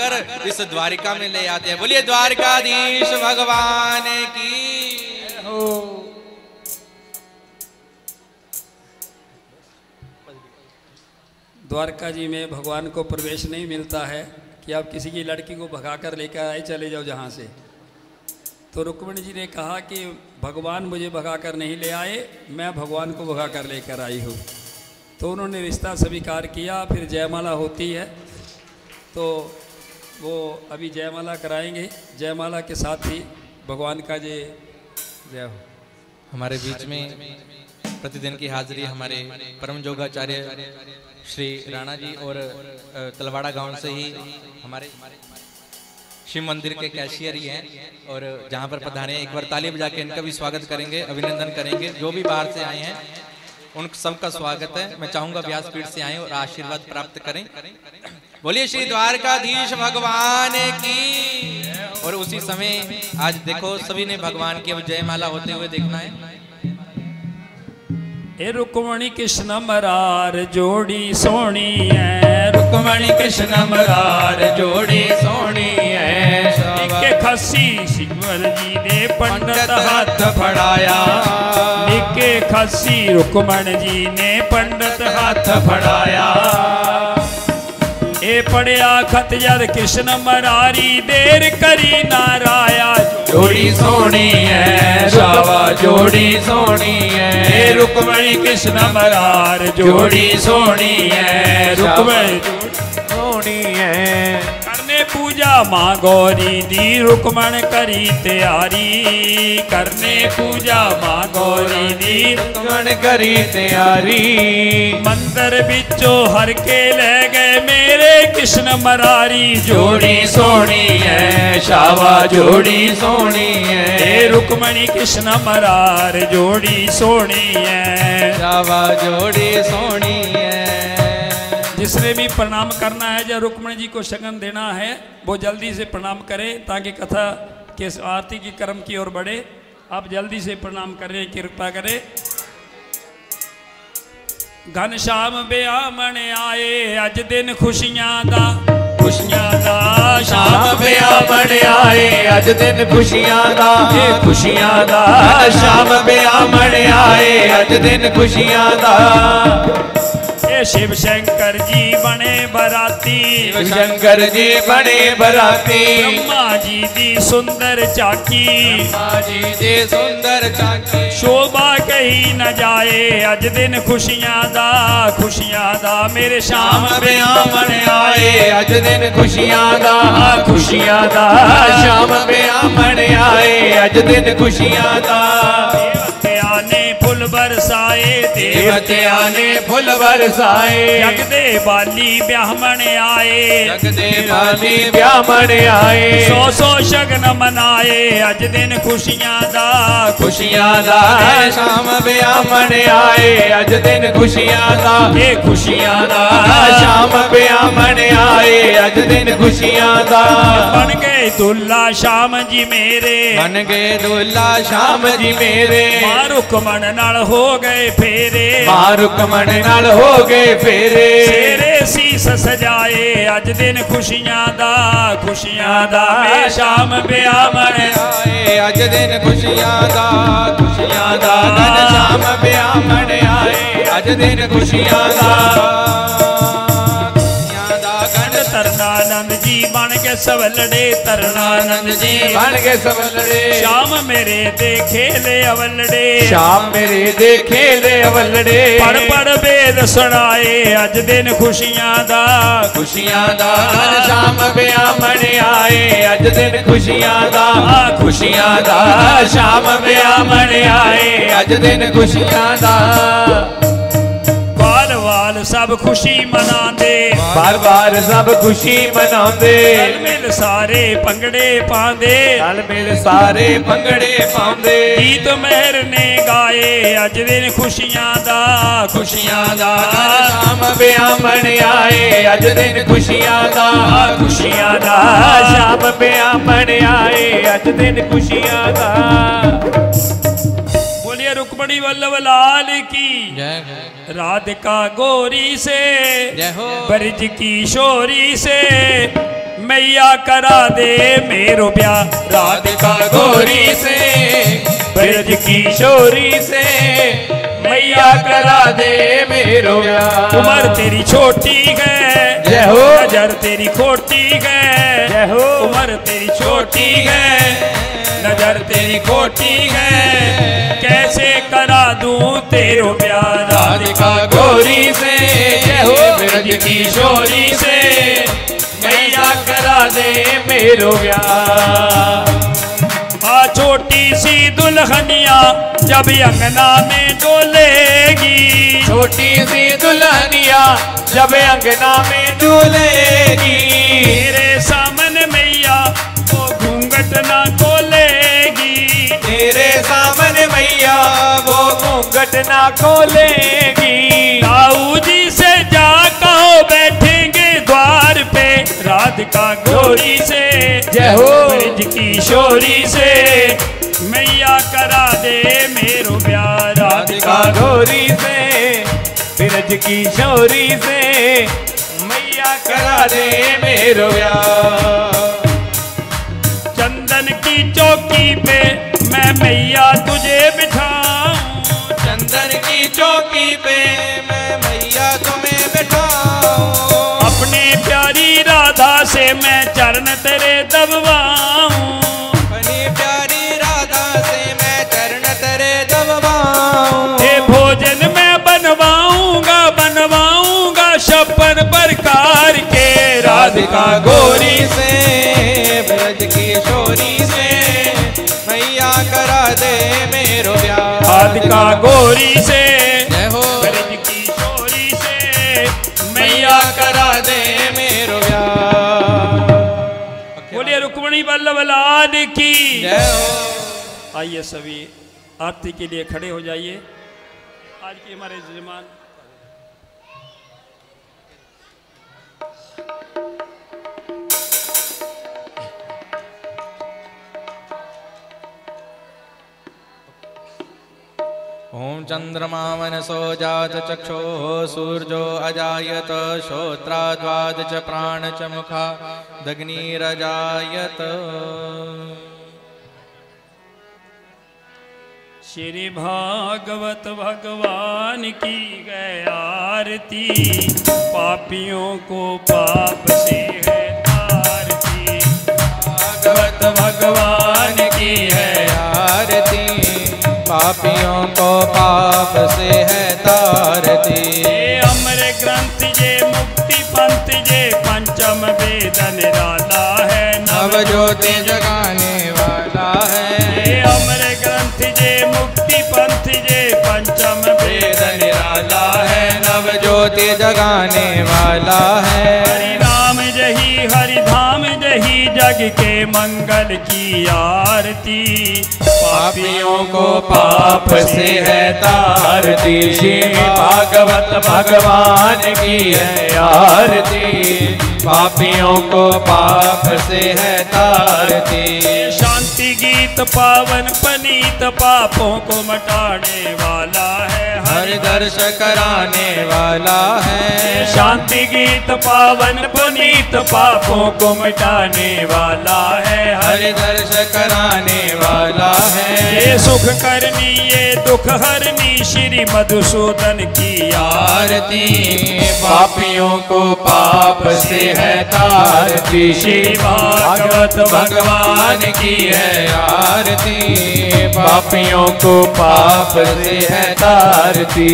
इस द्वारिका में ले आते हैं। बोलिए द्वारिकाधीश भगवान की हो। द्वारका जी में भगवान को प्रवेश नहीं मिलता है कि आप किसी की लड़की को भगाकर लेकर आए, चले जाओ जहाँ से। तो रुक्मिणी जी ने कहा कि भगवान मुझे भगाकर नहीं ले आए, मैं भगवान को भगाकर लेकर आई हूँ। तो उन्होंने रिश्ता स्वीकार किया। फिर जयमाला होती है, तो वो अभी जयमाला कराएंगे। जयमाला के साथ ही भगवान का जय हो। हमारे बीच में प्रतिदिन की हाजिरी हमारे परम जोगाचार्य श्री राणा जी और तलवाड़ा गांव से ही हमारे शिव मंदिर के कैशियर ही हैं और जहां पर पधारे एक बार ताली बजा के इनका भी स्वागत करेंगे, अभिनंदन करेंगे। जो भी बाहर से आए हैं उन सबका स्वागत है। मैं चाहूंगा व्यासपीठ से आए और आशीर्वाद प्राप्त करें। बोलिए श्री द्वारकाधीश भगवान की। और उसी समय आज देखो सभी ने भगवान की अब जयमाला होते हुए देखना है। ए रुक्मणी कृष्ण मरार जोड़ी सोनी है, रुक्मणी कृष्ण मरार जोड़ी सोनी है। के खसी शिवर जी ने पंडित हाथ फड़ाया, निके खसी रुक्मण जी ने पंडित हाथ फड़ाया। ए पड़िया खत जद कृष्ण मरारी देर करी नाराया। जोड़ी सोनी है शावा जोड़ी सोनी है, रुक्मणी कृष्ण मरार जोड़ी सोनी है, रुक्मणी सोनी है। करने पूजा माँ गौरी दी रुक्मण करी तैयारी, करने पूजा माँ गौरी दी रुक्मण करी तैयारी। मंदिर बिचो हर के ले गए मेरे कृष्ण मरारी। जोड़ी सोनी है शावा जोड़ी सोनी है, रुक्मणी कृष्ण मरार जोड़ी सोनी है, शावा जोड़ी सोनी है। जिसने भी प्रणाम करना है या रुक्मणी जी को शगन देना है वो जल्दी से प्रणाम करें ताकि कथा के आरती की क्रम की ओर बढ़े। आप जल्दी से प्रणाम करें, कृपा करें। घनश्याम ब्यामण आए अज दिन खुशियां दा, खुशियां दा श्याम ब्यामण आए अज दिन खुशियां दा, खुशियां दा श्याम ब्यामण आए अज दिन खुशियां दा। शिव शंकर जी बने बराती, शिव शंकर जी बने बराती। ब्रह्मा जी दी सुंदर चाकी, ब्रह्मा जी दी सुंदर चाकी। शोभा कही न जाए अज दिन खुशियां दा, खुशियां दा मेरे श्याम ब्यामण आए अज दिन खुशियां दा, खुशियां दा श्याम ब्यामण आए अज दिन खुशियां दा। आने फुल बरसाए, देवतिया ने फुल बरसाए। जगदे बाली ब्याह्मण आए, जगदे बाली ब्याह्मण आए। सौ सौ शगन मनाए अज दिन खुशियां दा, खुशियां दा श्याम ब्याह्मण आए अज दिन खुशियां दा, ये खुशियां दा श्याम ब्याह्मण आए अज दिन खुशियां दा। बन गए दुल्ला श्याम जी मेरे, बन गए दुल्ला श्याम जी मेरे। रुक्मण नाल नाल हो गए फेरे, मां रुकमण नाल हो गए फेरे। तेरे सीस सजाए अज दिन खुशियां दा, खुशियां दा वे शाम ब्यामण आए अज दिन खुशियां दा, खुशियां दा गन शाम ब्यामण आए अज दिन खुशियां दा, खुशियां दा गन। तरनानंद जी बन के सवलड़े, तरनानंद जी बन के सवलड़े, शाम मेरे देखे ले अवलड़े, शाम मेरे देखे ले अवलड़े। पढ़ पढ़ वेद सुनाए अज दिन खुशियां दा, खुशियां दा गन शाम ब्यामण आए अज दिन खुशियां दा, खुशियां दा शाम ब्यामण आए अज दिन खुशियां दा। बाल बाल सब खुशी मनांदे, बार बार सब खुशी मनांदे, रल मिल सारे भंगड़े पांदे, रल मिल सारे भंगड़े पांदे। गीत मेहर ने गाए अज दिन खुशियां दा, खुशियां दा शाम ब्यामण आए अज दिन खुशियां दा, खुशियां दा शाम ब्यामण आए अज दिन खुशियां दा। बोलिए रुक्मणी वल्लभ लाल की जय राधिका गोरी से, जय हो ब्रज की शोरी से, मैया करा दे मेरो ब्याह, राधिका गोरी से, ब्रज की शोरी से, मैया करा दे मेरो ब्याह। उम्र तेरी छोटी है, जय हो। नजर तेरी खोटी है, जय हो। उम्र तेरी छोटी है, नजर तेरी खोटी है, कैसे करा दूं तेरो प्यार, राधिका गोरी से, जय हो। ब्रज की शोरी से, मैया करा दे मेरो ब्याह। आ छोटी सी दुल्हनिया जब अंगना में डोलेगी, छोटी सी दुल्हनिया जब अंगना में डोलेगी, तेरे सामने मैया वो घूंघट ना खोलेगी, तेरे सामने मैया वो घूंघट ना खोलेगी। ताऊ जी से जा कहो बैठेंगे द्वार पे, राधिका गोरी से, जय हो। ब्रज की शोरी से, मैया करा दे मेरो ब्याह, राधिका गोरी से, ब्रज की शोरी से, मैया करा दे मेरो ब्याह। चंदन की चौकी पे मैं मैया तुझे बिठाऊं, चंदन की चौकी पे मैं मैया तुम्हें बैठाऊं, अपने प्यारी राधा से मैं चरण तेरे दबवाऊं, अपनी प्यारी राधा से मैं चरण तेरे दबवाऊं। हे भोजन मैं बनवाऊंगा, बनवाऊंगा छप्पन प्रकार के, राधिका गोरी से, ब्रज की शोरी से, मैया करा दे मेरो ब्याह, राधिका गोरी से, जय हो ब्रज की शोरी से, मैया करा दे मेरो ब्याह। बोलिए रुक्मणी वल्लभ लाल की जय हो। आइए सभी आरती के लिए खड़े हो जाइए। आज के हमारे यजमान ओम चंद्रमा मनसो जात चक्षो सूर्यो अजायत श्रोत्राद्वाद च प्राण च मुखा दग्निरजायत। श्री भागवत भगवान की गए आरती, पापियों को पाप से है तारती, भागवत भगवान की है आरती, पापियों को पाप से है तारती। अमर ग्रंथ जे मुक्ति पंथ जे पंचम वेद निराला है, नव ज्योति जगाने वाला है। अमर ग्रंथ जे मुक्ति पंथ जे पंचम वेद निराला है, नव ज्योति जगाने वाला है। हरि राम जही हरि धाम जही जग के मंगल की आरती, पापियों को पाप से है तारती। श्री भागवत भगवान की है आरती, पापियों को पाप से है तारती। शांति गीत गीत पावन पनीत पापों को मिटाने वाला है, हरि दर्श कराने वाला है। शांति गीत पावन पुनीत पापों को मिटाने वाला है, हरि दर्श कराने वाला है। ये सुख करनी ये दुख हरनी श्री मधुसूदन की आरती, पापियों को पाप से है तारती, श्री भागवत भगवान की है आरती, पापियों को पाप से है तारती।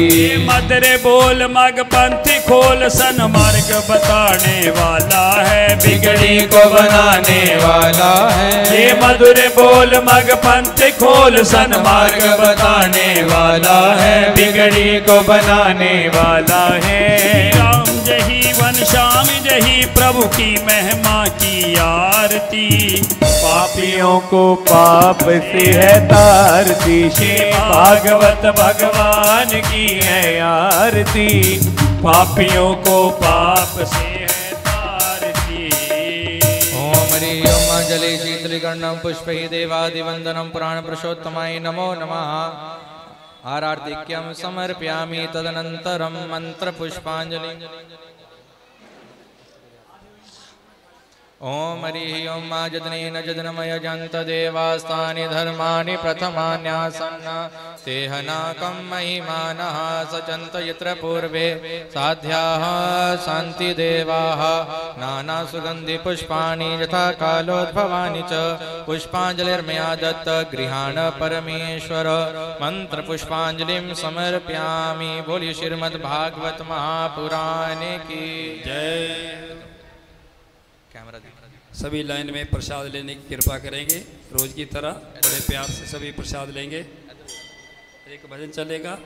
मदरे बोल मग पंथी खोल सन्मार्ग बताने वाला है, बिगड़ी को बनाने वाला है। ये मधुर बोल मग पंथ खोल सन्मार्ग बताने वाला है, बिगड़ी को बनाने वाला है। राम जही वन श्याम जही प्रभु की महिमा की आरती, पापियों को पाप से है तारती, श्री भागवत भगवान की है आरती, पापियों को पाप से है तारती। ओम हरि ओम अंजलि शीतलीकर्णम पुष्पै देवादिवंदनम पुराण पुरुषोत्तमाय नमो नमः। आरार्तिक्यम समर्पयामि तदनन्तरम मंत्र पुष्पांजलि। ओम हरि ओम जदनेन जदनमय जंत देवास्तानि धर्माणि प्रथमान्यासन्न तेहनाकं महिमानः सचन्त यत्र पूर्वे साध्याः सन्ति देवाः नाना सुगंधि पुष्पाणि यथा कालोद्भवानि च पुष्पांजलिर्मया दत्त गृहाण परमेश्वर मंत्र पुष्पांजलिं समर्पयामि। बोलिए श्रीमद् भागवत महापुराण की जय। सभी लाइन में प्रसाद लेने की कृपा करेंगे, रोज की तरह बड़े प्यार से सभी प्रसाद लेंगे। एक भजन चलेगा।